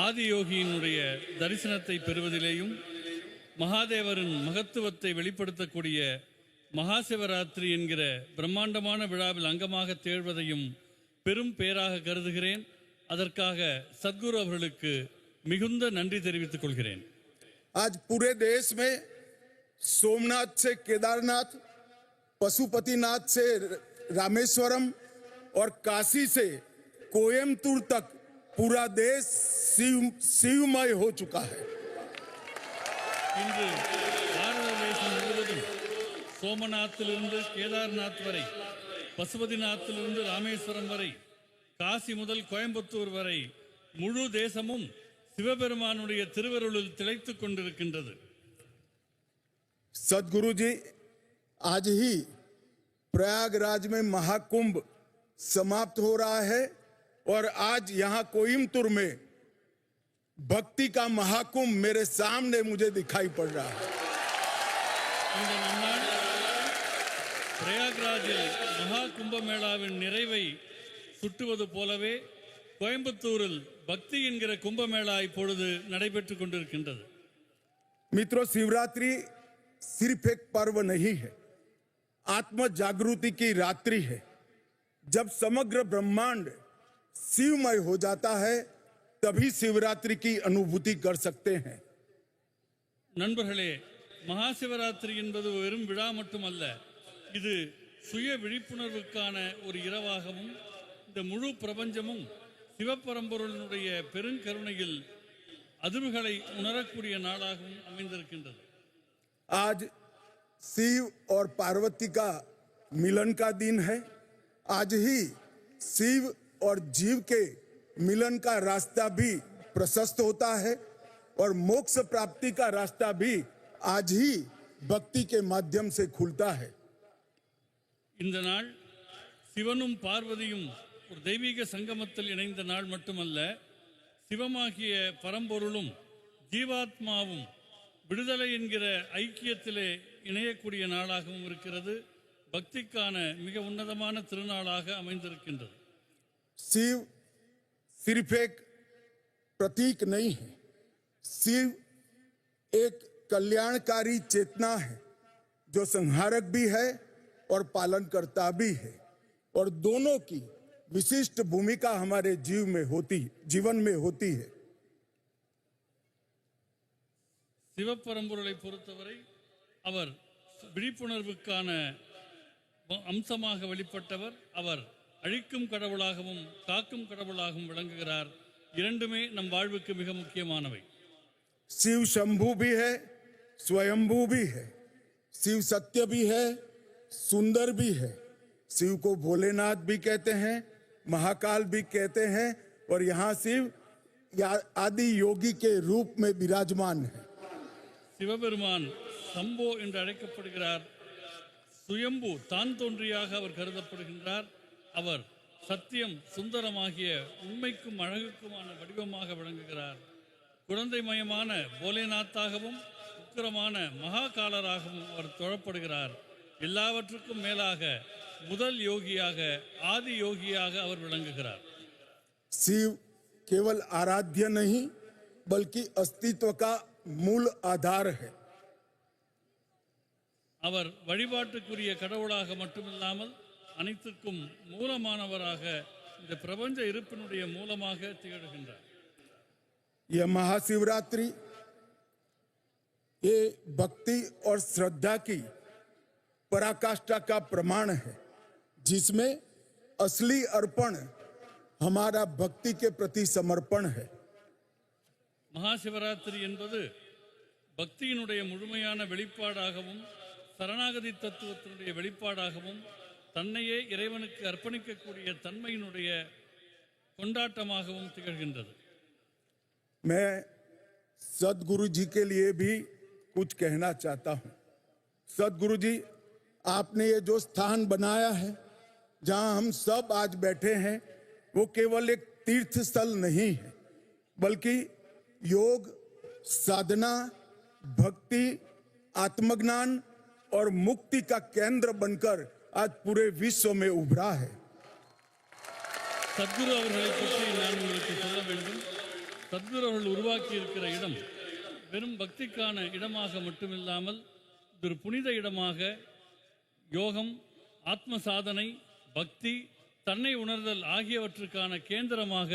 ஆதியோகியினுடைய தரிசனத்தை பெறுவதிலேயும் மகாதேவரின் மகத்துவத்தை வெளிப்படுத்தக்கூடிய மகாசிவராத்திரி என்கிற பிரம்மாண்டமான விழாவில் அங்கமாக தேழ்வதையும் பெரும் பேராக கருதுகிறேன். அதற்காக சத்குரு அவர்களுக்கு மிகுந்த நன்றி தெரிவித்துக் கொள்கிறேன். आज पूरे देश में सोमनाथ से केदारनाथ, पशुपतिनाथ से रामेश्वरम और काशी से कोयम्बतूर तक पूरा देश शिवमय हो चुका है. இன்று பாரத தேசம் முழுவதும் சோமநாத்திலிருந்து கேதார்நாத் வரை, பசுபதிநாத்திலிருந்து ராமேஸ்வரம் வரை, காசி முதல் கோயம்புத்தூர் வரை முழு தேசமும் சிவபெருமானுடைய திருவருளில் திளைத்துக் கொண்டிருக்கின்றது. सदगुरु जी, आज ही प्रयागराज में महाकुंभ समाप्त हो रहा है और आज यहाँ कोयम्बतूर में भक्ति का महाकुंभ मेरे सामने मुझे दिखाई पड़ रहा है. இந்த நன்னாள் பிரயாக்ராஜில் மகா கும்பமேளாவின் நிறைவை சுட்டுவது போலவே கோயம்புத்தூரில் பக்தி என்கிற கும்பமேளா இப்பொழுது நடைபெற்றுக் கொண்டிருக்கின்றது. मित्रों, शिवरात्रि सिर्फ एक पर्व नहीं है, आत्म जागृति की रात्रि है. जब समग्र ब्रह्मांड शिवमय हो जाता है तभी शिवरात्रि की अनुभूति कर सकते हैं. நண்பர்களே, மகா சிவராத்திரி என்பது வெறும் விழா மட்டுமல்ல, இது சுய விழிப்புணர்வுக்கான ஒரு இரவாகவும் இந்த முழு பிரபஞ்சமும் சிவபரம்பொருளினுடைய பெருங்கருணையில் அதிர்வுகளை உணரக்கூடிய நாளாகவும் அமைந்திருக்கின்றது. आज शिव और पार्वती का मिलन का दिन है. आज ही शिव और जीव के मिलन का रास्ता भी प्रशस्त होता है और मोक्ष प्राप्ति का रास्ता भी आज ही भक्ति के माध्यम से खुलता है. இந்த நாள் சிவனும் பார்வதியும் ஒரு தெய்வீக சங்கமத்தில் இணைந்த நாள் மட்டுமல்ல, சிவமாகிய பரம்பொருளும் ஜீவாத்மாவும் விடுதலை என்கிற ஐக்கியத்திலே இணையக்கூடிய நாளாகவும் இருக்கிறது. பக்திக்கான மிக உன்னதமான திருநாளாக அமைந்திருக்கின்றது. शिव सिर्फ एक प्रतीक नहीं है, शिव एक कल्याणकारी चेतना है जो संहारक भी है और पालनकर्ता भी है, और दोनों की विशिष्ट भूमिका हमारे जीवन में होती है. சிவபரம்பொருளை பொறுத்தவரை அவர் விழிப்புணர்வுக்கான அம்சமாக வெளிப்பட்டவர். அவர் அழிக்கும் கடவுளாகவும் காக்கும் கடவுளாகவும் விளங்குகிறார். இரண்டுமே நம் வாழ்வுக்கு மிக முக்கியமானவை. शिव शंभू भी है, स्वयंभू भी है. शिव सत्य भी है, सुंदर भी है. शिव को भोलेनाथ भी कहते हैं, महाकाल भी कहते हैं, और यहाँ शिव आदि योगी के रूप में विराजमान है. சிவபெருமான் சம்போ என்று அழைக்கப்படுகிறார். சுயம்பு தான் தோன்றியாக அவர் கருதப்படுகின்றார். அவர் சத்தியம் சுந்தரமாகிய உண்மைக்கும் அழகுக்குமான வடிவமாக விளங்குகிறார். குழந்தைமயமான போலேநாத்தாகவும் உக்கிரமான மகாகாலராகவும் அவர் தொழப்படுகிறார். எல்லாவற்றுக்கும் மேலாக முதல் யோகியாக ஆதி யோகியாக அவர் விளங்குகிறார். शिव केवल आराध्य नहीं बल्कि अस्तित्व का मूल आधार है. அவர் வழிபாட்டுக்குரிய கடவுளாக மட்டுமில்லாமல் அனைத்துக்கும் மூலமானவராக இந்த பிரபஞ்ச இருப்பினுடைய மூலமாக திகழ்கின்றார். यह महाशिवरात्रि ये भक्ति और श्रद्धा की पराकाष्ठा का प्रमाण है, जिसमें असली अर्पण हमारा भक्ति के प्रति समर्पण है. மகா சிவராத்திரி என்பது பக்தியினுடைய முழுமையான வெளிப்பாடாகவும் சரணாகதி தத்துவத்தினுடைய வெளிப்பாடாகவும் தன்னையே இறைவனுக்கு அர்ப்பணிக்கக்கூடிய தன்மையினுடைய கொண்டாட்டமாகவும் திகழ்கின்றது. मैं सदगुरु जी के लिए भी कुछ कहना चाहता हूं. सदगुरु जी, आपने ये जो स्थान बनाया है जहां हम सब आज बैठे हैं, वो केवल एक तीर्थ स्थल नहीं है, बल्कि योग, साधना, भक्ति, आत्मज्ञान और मुक्ति का केंद्र बनकर आज पूरे विश्व में उभरा है. சத்குரு அவர்களை பற்றி நான் உங்களுக்கு சொல்ல வேண்டும். சத்குரு அவர்கள் உருவாக்கி இருக்கிற இடம் வெறும் பக்திக்கான இடமாக மட்டுமில்லாமல் ஒரு புனித இடமாக யோகம், ஆத்ம சாதனை, பக்தி, தன்னை உணர்தல் ஆகியவற்றுக்கான கேந்திரமாக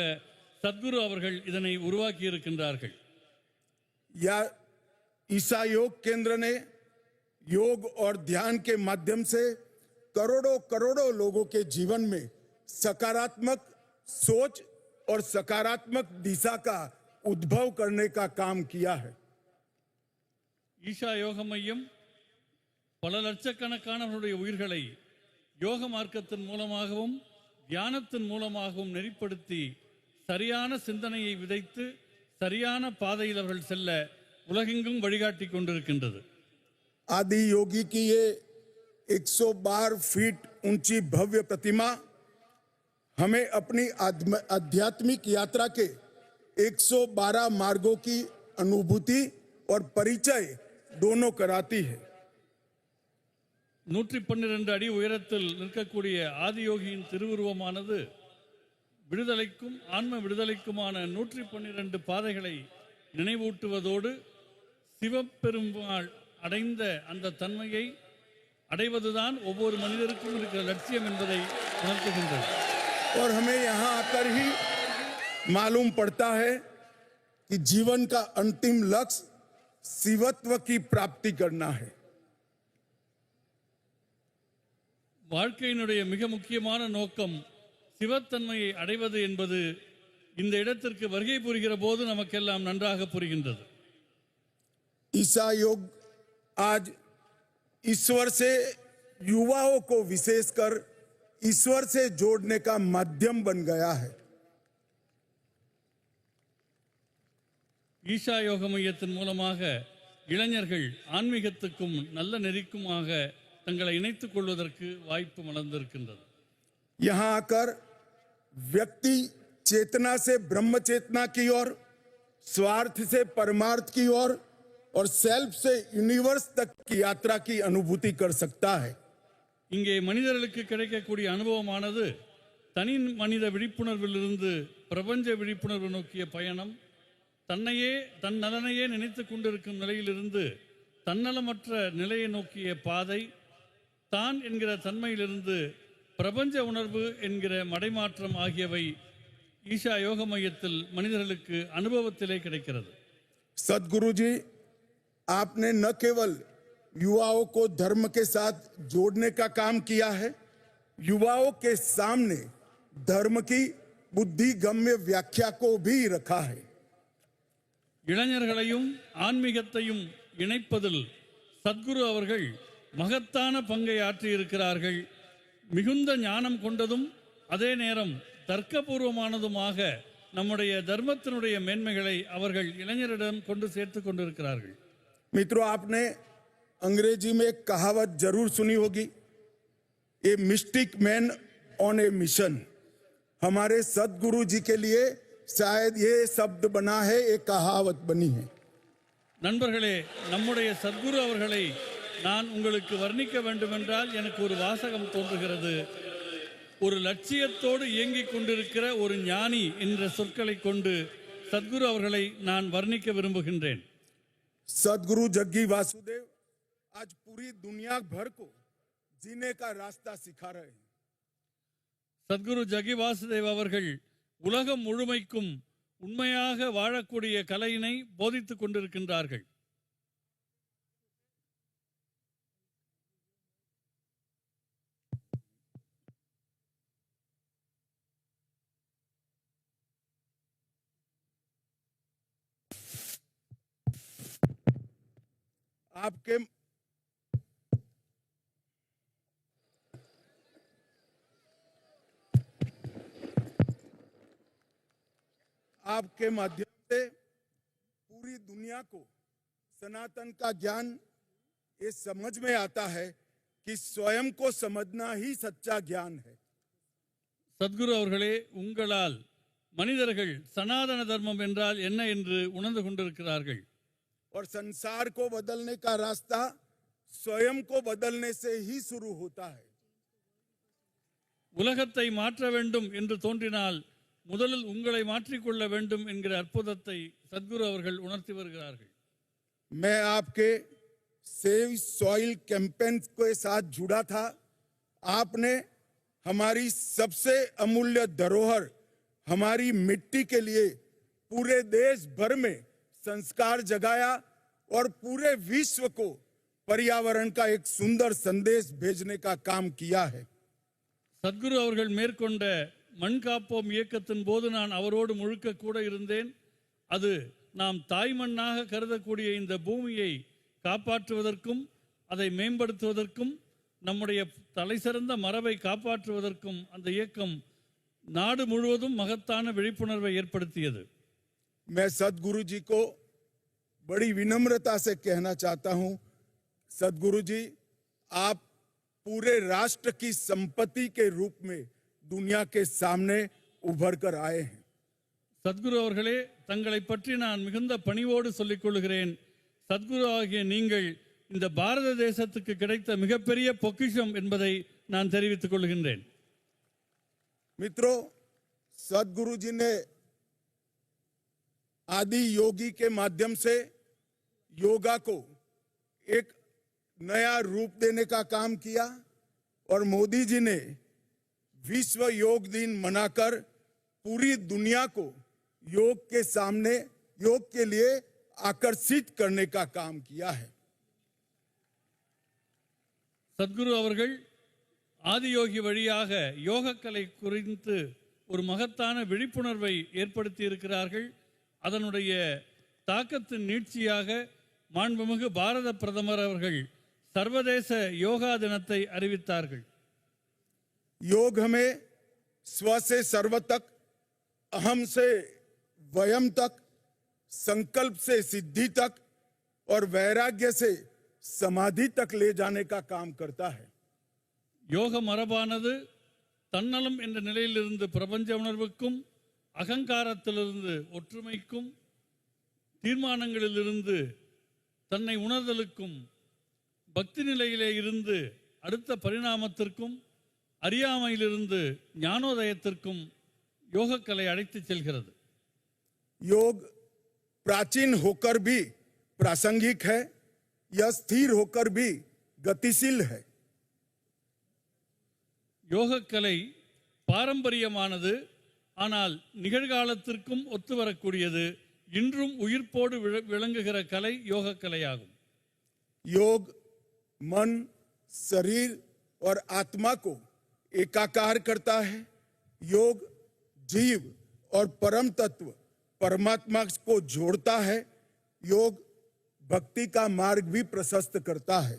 சத்குரு அவர்கள் இதனை உருவாக்கி இருக்கின்றார்கள். या ईसा योग केंद्र ने योग और ध्यान के माध्यम से करोड़ों करोड़ों लोगों के जीवन में सकारात्मक सोच और सकारात्मक दिशा का उद्भव करने का काम किया है. ஈஷா யோக மையம் பல லட்சக்கணக்கானவர்களுடைய உயிர்களை யோக மார்க்கத்தின் மூலமாகவும் தியானத்தின் மூலமாகவும் நெறிப்படுத்தி சரியான சிந்தனையை விதைத்து சரியான பாதையில் அவர்கள் செல்ல உலகெங்கும் வழிகாட்டி கொண்டிருக்கின்றது. आदि योगी की ये 112 फीट ऊंची भव्य प्रतिमा हमें अपनी आध्यात्मिक यात्रा के 112 मार्गों की अनुभूति और परिचय दोनों कराती है. 112 அடி உயரத்தில் நிற்கக்கூடிய ஆதியோகியின் திருவுருவமானது விடுதலைக்கும் ஆன்ம விடுதலைக்குமான 112 பாதைகளை நினைவூட்டுவதோடு சிவபெருமாள் அடைந்த அந்த தன்மையை அடைவதுதான் ஒவ்வொரு மனிதருக்கும் இருக்கிற லட்சியம் என்பதை உணர்த்துகின்றது. और हमें यहाँ आकर ही मालूम पड़ता है कि जीवन का अंतिम लक्ष्य शिवत्व की प्राप्ति करना है. வாழ்க்கையினுடைய மிக முக்கியமான நோக்கம் சிவத்தன்மையை அடைவது என்பது இந்த இடத்திற்கு வருகை புரிகிற போது நமக்கெல்லாம் நன்றாக புரிகின்றது. ईसा योग आज ईश्वर से युवाओं को विशेषकर ईश्वर से जोड़ने का माध्यम बन गया है. ஈஷா யோக மையத்தின் மூலமாக இளைஞர்கள் ஆன்மீகத்துக்கும் நல்ல நெறிக்குமாக தங்களை இணைத்துக் கொள்வதற்கு வாய்ப்பு மலர்ந்திருக்கின்றது. यहाँ आकर व्यक्ति चेतना से ब्रह्म चेतना की ओर, स्वार्थ से परमार्थ की ओर और सेल्फ से यूनिवर्स तक की यात्रा की अनुभूति कर सकता है. இங்கே மனிதர்களுக்கு கிடைக்கக்கூடிய அனுபவமானது தனி மனித விழிப்புணர்விலிருந்து பிரபஞ்ச விழிப்புணர்வு நோக்கிய பயணம், தன் நலனையே நினைத்துக் கொண்டிருக்கும் நிலையிலிருந்து தன்னலமற்ற நிலையை நோக்கிய பாதை, தான் என்கிற தன்மையிலிருந்து பிரபஞ்ச உணர்வு என்கிற மடைமாற்றம் ஆகியவை ஈஷா யோக மையத்தில் மனிதர்களுக்கு அனுபவத்திலே கிடைக்கிறது. सदगुरु जी, आपने न केवल युवाओं को धर्म के साथ जोड़ने का काम किया है, युवाओं के सामने धर्म की बुद्धिगम्य व्याख्या को भी रखा है. இளைஞர்களையும் ஆன்மீகத்தையும் இணைப்பதில் சத்குரு அவர்கள் மகத்தான பங்கை ஆற்றியிருக்கிறார்கள். மிகுந்த ஞானம் கொண்டதும் அதே நேரம் தர்க்கபூர்வமானதுமாக நம்முடைய தர்மத்தினுடைய மேன்மைகளை அவர்கள் இளைஞரிடம் கொண்டு சேர்த்து கொண்டிருக்கிறார்கள். मित्रों, आपने अंग्रेजी में एक कहावत जरूर सुनी होगी, a mystic man on A mission. हमारे सदगुरु जी के लिए शायद ये शब्द बना है, एक कहावत बनी है. நண்பர்களே, நம்முடைய சத்குரு அவர்களை நான் உங்களுக்கு வர்ணிக்க வேண்டுமென்றால் எனக்கு ஒரு வாசகம் தோன்றுகிறது. ஒரு லட்சியத்தோடு இயங்கிக் கொண்டிருக்கிற ஒரு ஞானி என்ற சொற்களை கொண்டு சத்குரு அவர்களை நான் வர்ணிக்க விரும்புகின்றேன். सदगुरु जग्गी वासुदेव आज पूरी दुनिया भर को जीने का रास्ता सिखा रहे हैं. சத்குரு ஜகி வாசுதேவ் அவர்கள் உலகம் முழுமைக்கும் உண்மையாக வாழக்கூடிய கலையினை போதித்துக் கொண்டிருக்கின்றார்கள். आपके माध्यम से पूरी दुनिया को सनातन का ज्ञान ये समझ में आता है कि स्वयं को समझना ही सच्चा ज्ञान है. சத்குரு அவர்களே, உங்களால் மனிதர்கள் சனாதன தர்மம் என்றால் என்ன என்று உணர்ந்து கொண்டிருக்கிறார்கள். और संसार को बदलने का रास्ता स्वयं को बदलने से ही शुरू होता है. உலகத்தை மாற்ற வேண்டும் என்று தோன்றினால் முதலில் உங்களை மாற்றிக்கொள்ள வேண்டும் என்கிற அற்புதத்தை சத்குரு அவர்கள் உணர்த்தி வருகிறார்கள். मैं आपके सेव सॉइल कैंपेन के साथ जुड़ा था. आपने हमारी सबसे अमूल्य धरोहर हमारी मिट्टी के लिए पूरे देश भर में संस्कार जगाया और पूरे विश्व को पर्यावरण का एक सुंदर संदेश भेजने का काम किया है. சத்குரு அவர்கள் மேற்கொண்ட மண் காப்போம் இயக்கத்தின் போது நான் அவரோடு முழுக்க கூட இருந்தேன். அது நாம் தாய் மண்ணாக கருதக்கூடிய இந்த பூமியை காப்பாற்றுவதற்கும் அதை மேம்படுத்துவதற்கும் நம்முடைய தலைசிறந்த மரபை காப்பாற்றுவதற்கும் அந்த இயக்கம் நாடு முழுவதும் மகத்தான விழிப்புணர்வை ஏற்படுத்தியது. मैं सदगुरु जी को बड़ी विनम्रता से कहना चाहता हूं, सदगुरु जी आप पूरे राष्ट्र की संपत्ति के रूप में दुनिया के सामने उभर कर आए हैं. சத்குரு அவர்களே, தங்களை பற்றி நான் மிகுந்த பணிவோடு சொல்லிக் கொள்கிறேன். சத்குரு ஆகிய நீங்கள் இந்த பாரத தேசத்துக்கு கிடைத்த மிகப்பெரிய பொக்கிஷம் என்பதை நான் தெரிவித்துக் கொள்கின்றேன். मित्रों, सदगुरु जी ने आदि योगी के माध्यम से योगा को एक नया रूप देने का काम किया और मोदी जी ने विश्व योग दिन मनाकर पूरी दुनिया को योग के सामने योग के लिए आकर्षित करने का काम किया है. சத்குரு அவர்கள் ஆதியோகி வழியாக யோகக்கலை குறித்து ஒரு மகத்தான விழிப்புணர்வை ஏற்படுத்தி இருக்கிறார்கள். அதனுடைய தாக்கத்தின் நீட்சியாக மாண்புமிகு பாரத பிரதமர் அவர்கள் சர்வதேச யோகா தினத்தை அறிவித்தார்கள். योग हमें स्व से सर्व तक, अहम से वयम तक, संकल्प से सिद्धि तक और वैराग्य से समाधि तक ले जाने का काम करता है. யோக மரபானது தன்னலம் என்ற நிலையிலிருந்து பிரபஞ்ச உணர்வுக்கும், அகங்காரத்திலிருந்து ஒற்றுமைக்கும், தீர்மானங்களிலிருந்து தன்னை உணர்தலுக்கும், பக்தி நிலையிலே இருந்து அடுத்த பரிணாமத்திற்கும், அறியாமையிலிருந்து ஞானோதயத்திற்கும் யோகக்கலை அழைத்துச் செல்கிறது. योग प्राचीन होकर भी प्रासंगिक है, यह स्थिर होकर भी गतिशील है. யோகக்கலை பாரம்பரியமானது, ஆனால் நிகழ்காலத்திற்கும் ஒத்து வரக்கூடியது. இன்றும் உயிர்ப்போடு விளங்குகிற கலை யோகக்கலையாகும். योग मन, शरीर और आत्मा को एकाकार करता है. योग जीव और परम तत्व परमात्मा को जोड़ता है. योग भक्ति का मार्ग भी प्रशस्त करता है.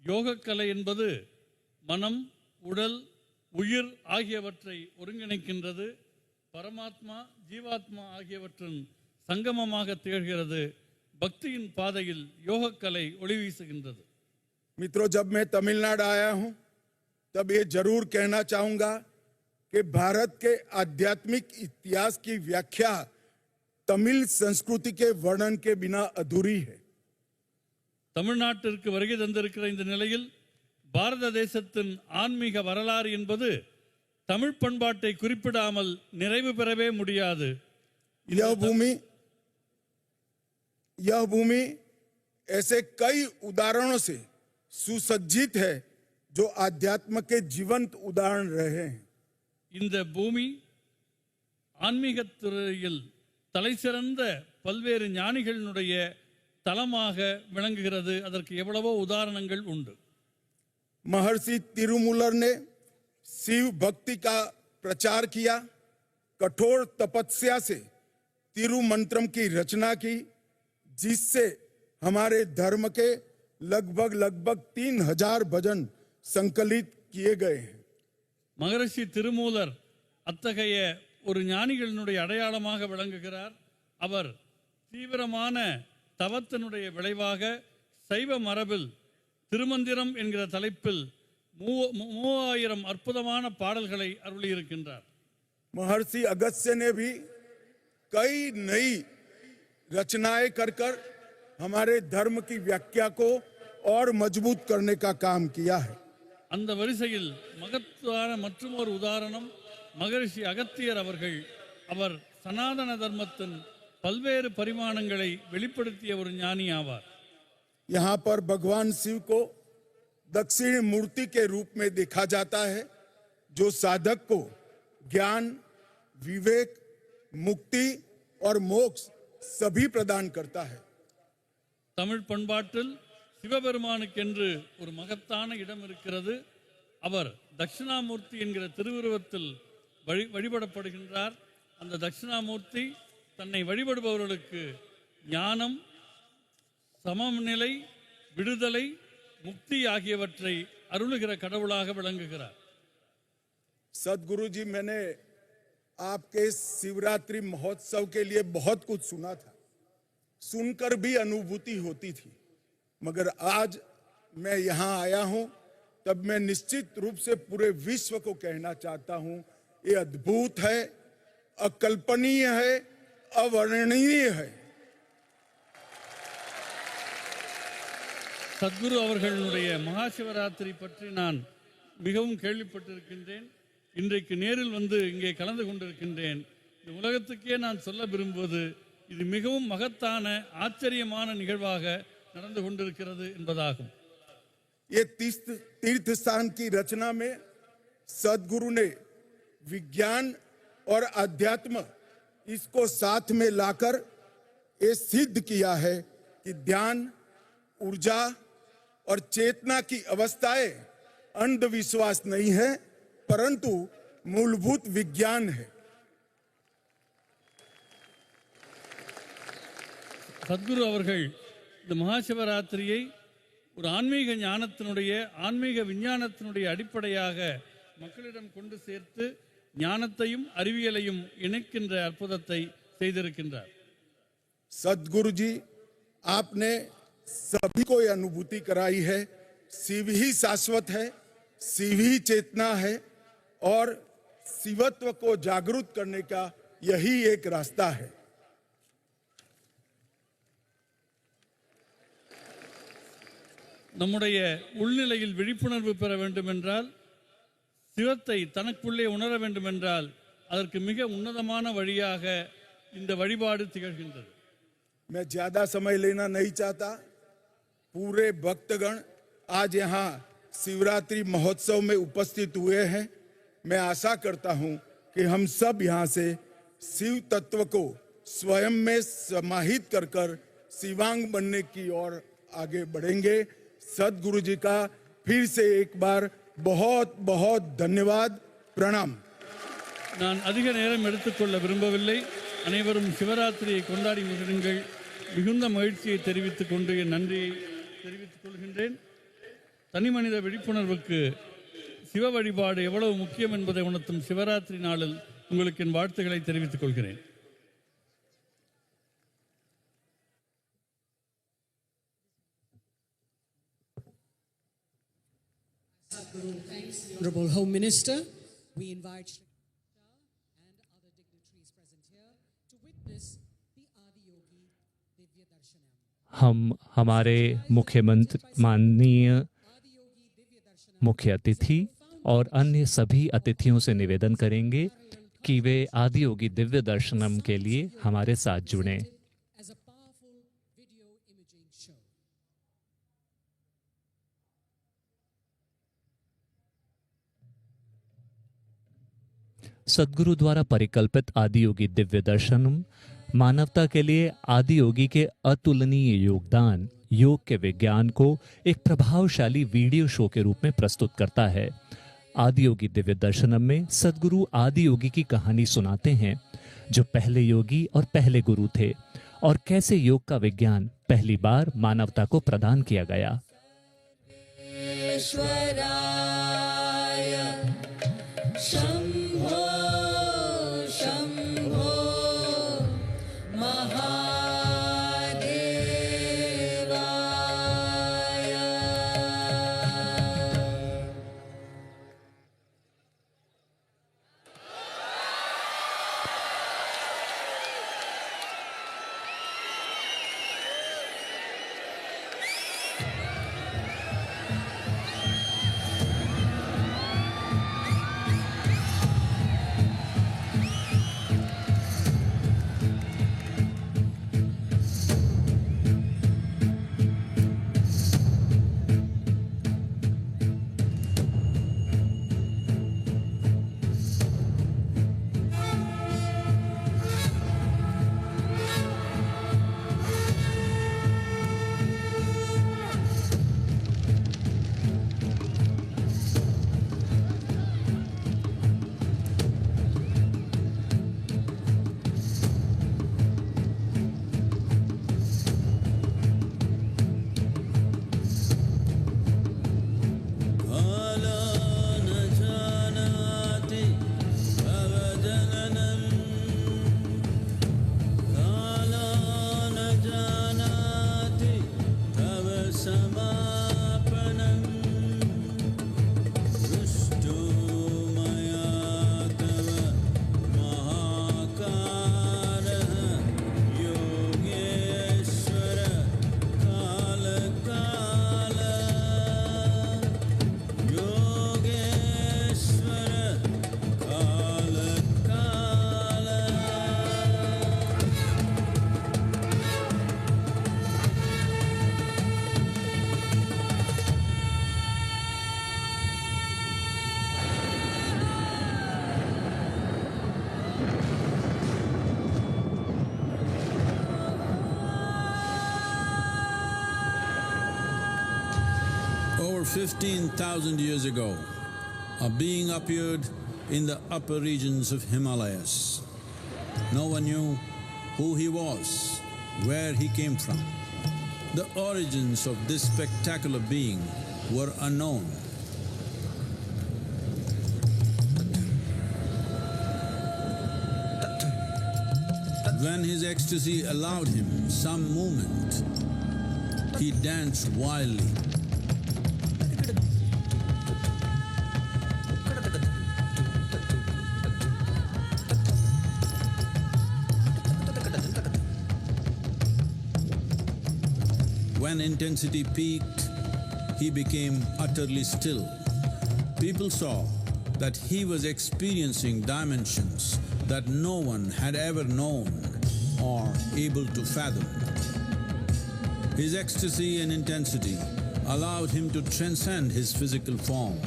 யோகக்கலை என்பது மனம், உடல், உயிர் ஆகியவற்றை ஒருங்கிணைக்கின்றது. பரமாத்மா, ஜீவாத்மா ஆகியவற்றின் சங்கமமாக திகழ்கிறது. பக்தியின் பாதையில் யோகக்கலை ஒளி வீசுகின்றது. मित्रों, जब मैं तमिलनाडु आया हूं तब ये जरूर कहना चाहूंगा कि भारत के आध्यात्मिक इतिहास की व्याख्या तमिल संस्कृति के वर्णन के बिना अधूरी है. தமிழ்நாட்டிற்கு வருகை தந்திருக்கிற இந்த நிலையில் பாரத தேசத்தின் ஆன்மீக வரலாறு என்பது தமிழ் பண்பாட்டை குறிப்பிடாமல் நிறைவு பெறவே முடியாது. यह भूमि ऐसे कई उदाहरणों से सुसज्जित है जो आध्यात्म के जीवंत उदाहरण रहे हैं. இந்த பூமி ஆன்மீகத் துறையில் தலைசிறந்த பல்வேறு ஞானிகளினுடைய தலமாக விளங்குகிறது. அதற்கு எவ்வளவோ உதாரணங்கள் உண்டு. महर्षि तिरुमूलर ने शिव भक्ति का प्रचार किया, कठोर तपस्या से तिरुमंत्रम की रचना की, जिससे हमारे धर्म के लगभग 3000 भजन संकलित किए गए हैं. மகரிஷி திருமூலர் அத்தகைய ஒரு ஞானிகளினுடைய அடையாளமாக விளங்குகிறார். அவர் தீவிரமான தவத்தினுடைய விளைவாக சைவ மரபில் திருமந்திரம் என்கிற தலைப்பில் 3000 அற்புதமான பாடல்களை அருளியிருக்கின்றார். महर्षि अगस्त्य ने भी कई नई रचनाएं कर हमारे धर्म की व्याख्या को और मजबूत करने का काम किया है. அந்த வரிசையில் மகத்தான மற்றொரு உதாரணம் மகரிஷி அகத்தியர் அவர்கள். அவர் சனாதன தர்மத்தின் பல்வேறு பரிமாணங்களை வெளிப்படுத்திய ஒரு ஞானி ஆவார். यहाँ पर भगवान शिव को दक्षिण मूर्ति के रूप में देखा जाता है, जो साधक को ज्ञान, विवेक, मुक्ति और मोक्ष सभी प्रदान करता है. தமிழ் பண்பாட்டில் சிவபெருமானுக்கென்று ஒரு மகத்தான இடம் இருக்கிறது. அவர் தட்சிணாமூர்த்தி என்கிற திருவுருவத்தில் வழிபடப்படுகின்றார். அந்த தட்சிணாமூர்த்தி தன்னை வழிபடுபவர்களுக்கு ஞானம், சமநிலை, விடுதலை, முக்தி ஆகியவற்றை அருளுகிற கடவுளாக விளங்குகிறார். सदगुरु जी, मैंने आपके शिवरात्रि महोत्सव के लिए बहुत कुछ सुना था, सुनकर भी अनुभूति होती थी, मगर आज मैं यहाँ आया हूँ तब मैं निश्चित रूप से पूरे विश्व को कहना चाहता हूँ, ये अद्भुत है, अकल्पनीय है, अवर्णनीय है। சத்குரு அவர்களுடைய மகா சிவராத்திரி பற்றி நான் மிகவும் கேள்விப்பட்டிருக்கின்றேன். இன்றைக்கு நேரில் வந்து இங்கே கலந்து கொண்டிருக்கின்றேன். இந்த உலகத்துக்கே நான் சொல்ல விரும்புவது இது மிகவும் மகத்தான ஆச்சரியமான நிகழ்வாக நடந்து கொண்டிருக்கிறது என்பதாகும். ये तीर्थ स्थान की रचना में सद्गुरु ने विज्ञान और अध्यात्म इसको साथ में लाकर ये सिद्ध किया है कि ध्यान, ऊर्जा और चेतना की अवस्थाएं अंधविश्वास नहीं है परंतु मूलभूत विज्ञान है। சத்குரு அவர்கள் இந்த மகா சிவராத்திரியை ஒரு ஆன்மீக ஞானத்தினுடைய ஆன்மீக விஞ்ஞானத்தினுடைய அடிப்படையாக மக்களிடம் கொண்டு சேர்த்து ஞானத்தையும் அறிவியலையும் இணைக்கின்ற அற்புதத்தை செய்திருக்கின்றார். सदगुरु जी, आपने सभी को यह अनुभूति कराई है, शिव ही शाश्वत है, शिव ही चेतना है और शिवत्व को जागृत करने का यही एक रास्ता है। நம்முடைய உள்நிலையில் விழிப்புணர்வு பெற வேண்டும் என்றால், சிவத்தை தனக்குள்ளே உணர வேண்டும் என்றால் அதற்கு மிக உன்னதமான வழியாக இந்த வழிபாடு திகழ்கின்றது. मैं ज्यादा समय लेना नहीं चाहता। पूरे भक्तगण आज यहाँ शिवरात्रि महोत्सव में उपस्थित हुए हैं। मैं आशा करता हूँ कि हम सब यहाँ से शिव तत्व को स्वयं में समाहित कर कर शिवांग बनने की ओर आगे बढ़ेंगे। सदगुरु जी का फिर से एक बार बहुत बहुत धन्यवाद, प्रणाम। நான் அதிக நேரம் எடுத்துக்கொள்ள விரும்பவில்லை. அனைவரும் சிவராத்திரியை கொண்டாடி மகிழுங்கள். மிகுந்த மகிழ்ச்சியை தெரிவித்துக் கொண்டு என் நன்றியை தெரிவித்துக் கொள்கின்றேன். தனி மனித விழிப்புணர்வுக்கு சிவ வழிபாடு எவ்வளவு முக்கியம் என்பதை உணர்த்தும் சிவராத்திரி நாளில் உங்களுக்கு என் வாழ்த்துக்களை தெரிவித்துக் கொள்கிறேன். Honorable Home Minister, we invite Shri and other dignitaries present here to witness the Adiyogi Divya Darshanam. हम हमारे मुख्यमंत्री, माननीय मुख्य अतिथि और अन्य सभी अतिथियों से निवेदन करेंगे कि वे आदियोगी दिव्य दर्शनम के लिए हमारे साथ जुड़ें। As a powerful video imaging show. सद्गुरु द्वारा परिकल्पित आदियोगी दिव्य दर्शनम मानवता के लिए आदियोगी के अतुलनीय योगदान, योग के विज्ञान को एक प्रभावशाली वीडियो शो के रूप में प्रस्तुत करता है। आदियोगी दिव्य दर्शनम में सद्गुरु आदियोगी की कहानी सुनाते हैं, जो पहले योगी और पहले गुरु थे, और कैसे योग का विज्ञान पहली बार मानवता को प्रदान किया गया। 15,000 years ago, a being appeared in the upper regions of Himalayas. No one knew who he was, where he came from. The origins of this spectacular being were unknown. When his ecstasy allowed him some movement, he danced wildly. When intensity peaked, he became utterly still. People saw that he was experiencing dimensions that no one had ever known or able to fathom. His ecstasy and intensity allowed him to transcend his physical form.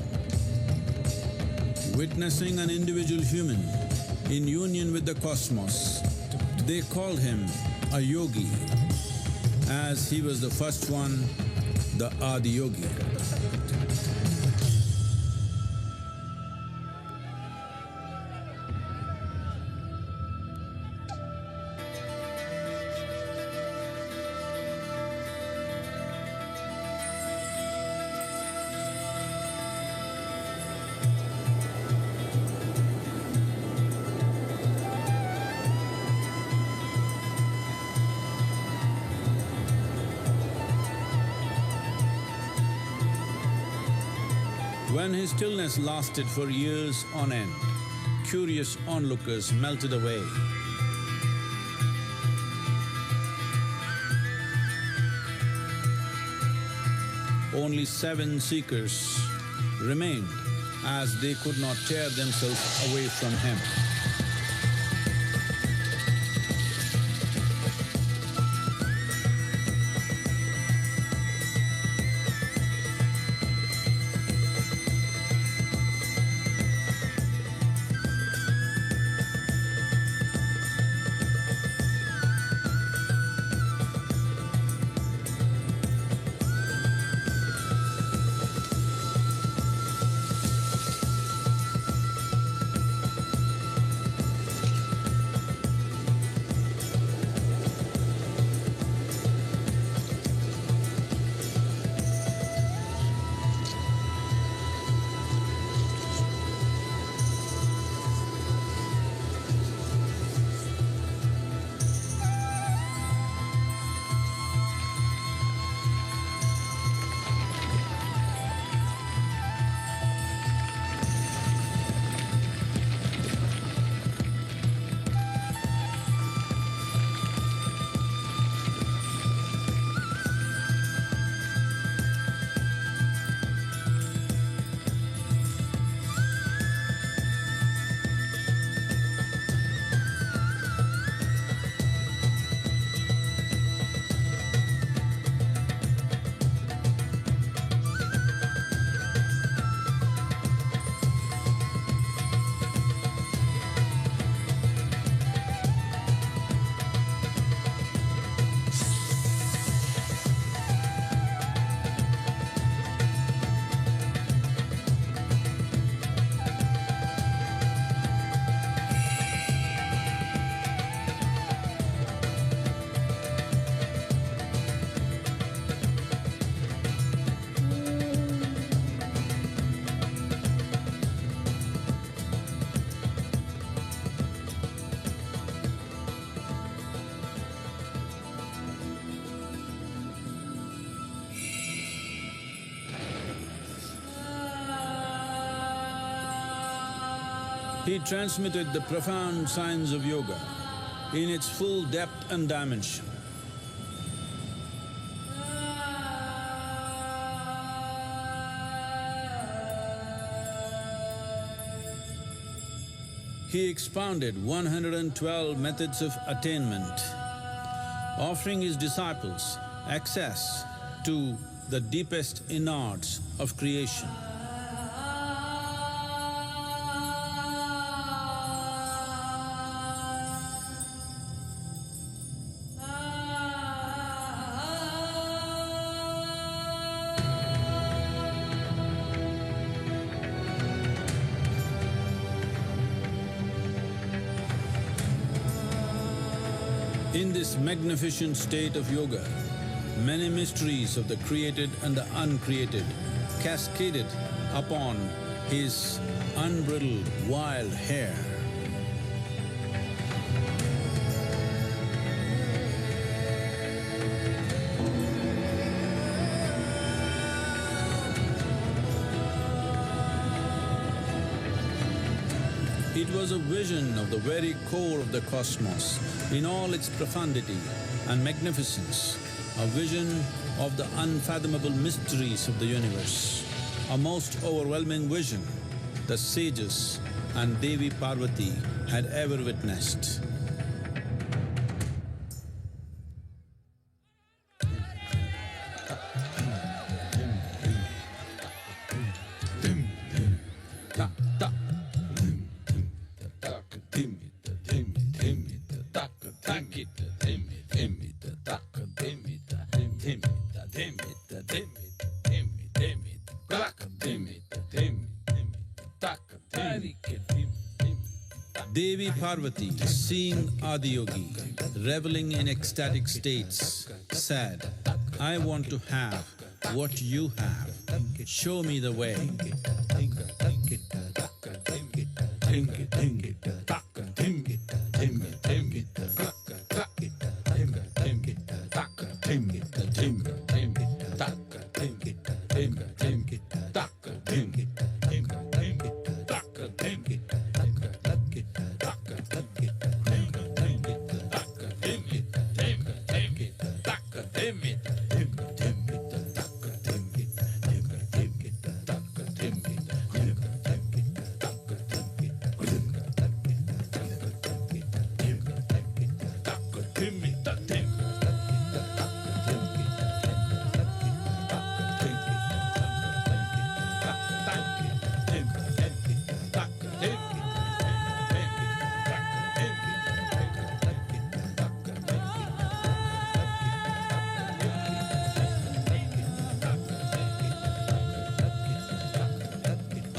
Witnessing an individual human in union with the cosmos, they called him a yogi, as he was the first one, the Adi Yogi. When his stillness lasted for years on end, curious onlookers melted away. Only 7 seekers remained, as they could not tear themselves away from him. He transmitted the profound science of yoga in its full depth and dimension. He expounded 112 methods of attainment, offering his disciples access to the deepest innards of creation. In this magnificent state of yoga, many mysteries of the created and the uncreated cascaded upon his unbridled wild hair. It was a vision of the very core of the cosmos in all its profundity and magnificence, a vision of the unfathomable mysteries of the universe, a most overwhelming vision the sages and Devi Parvati had ever witnessed. Devi Parvati, seeing Adiyogi reveling in ecstatic states, said, "I want to have what you have. Show me the way."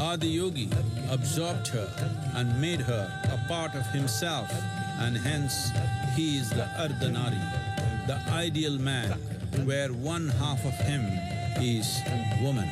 Adiyogi absorbed her and made her a part of himself, and hence he is the Ardhanari, the ideal man, where one half of him is woman.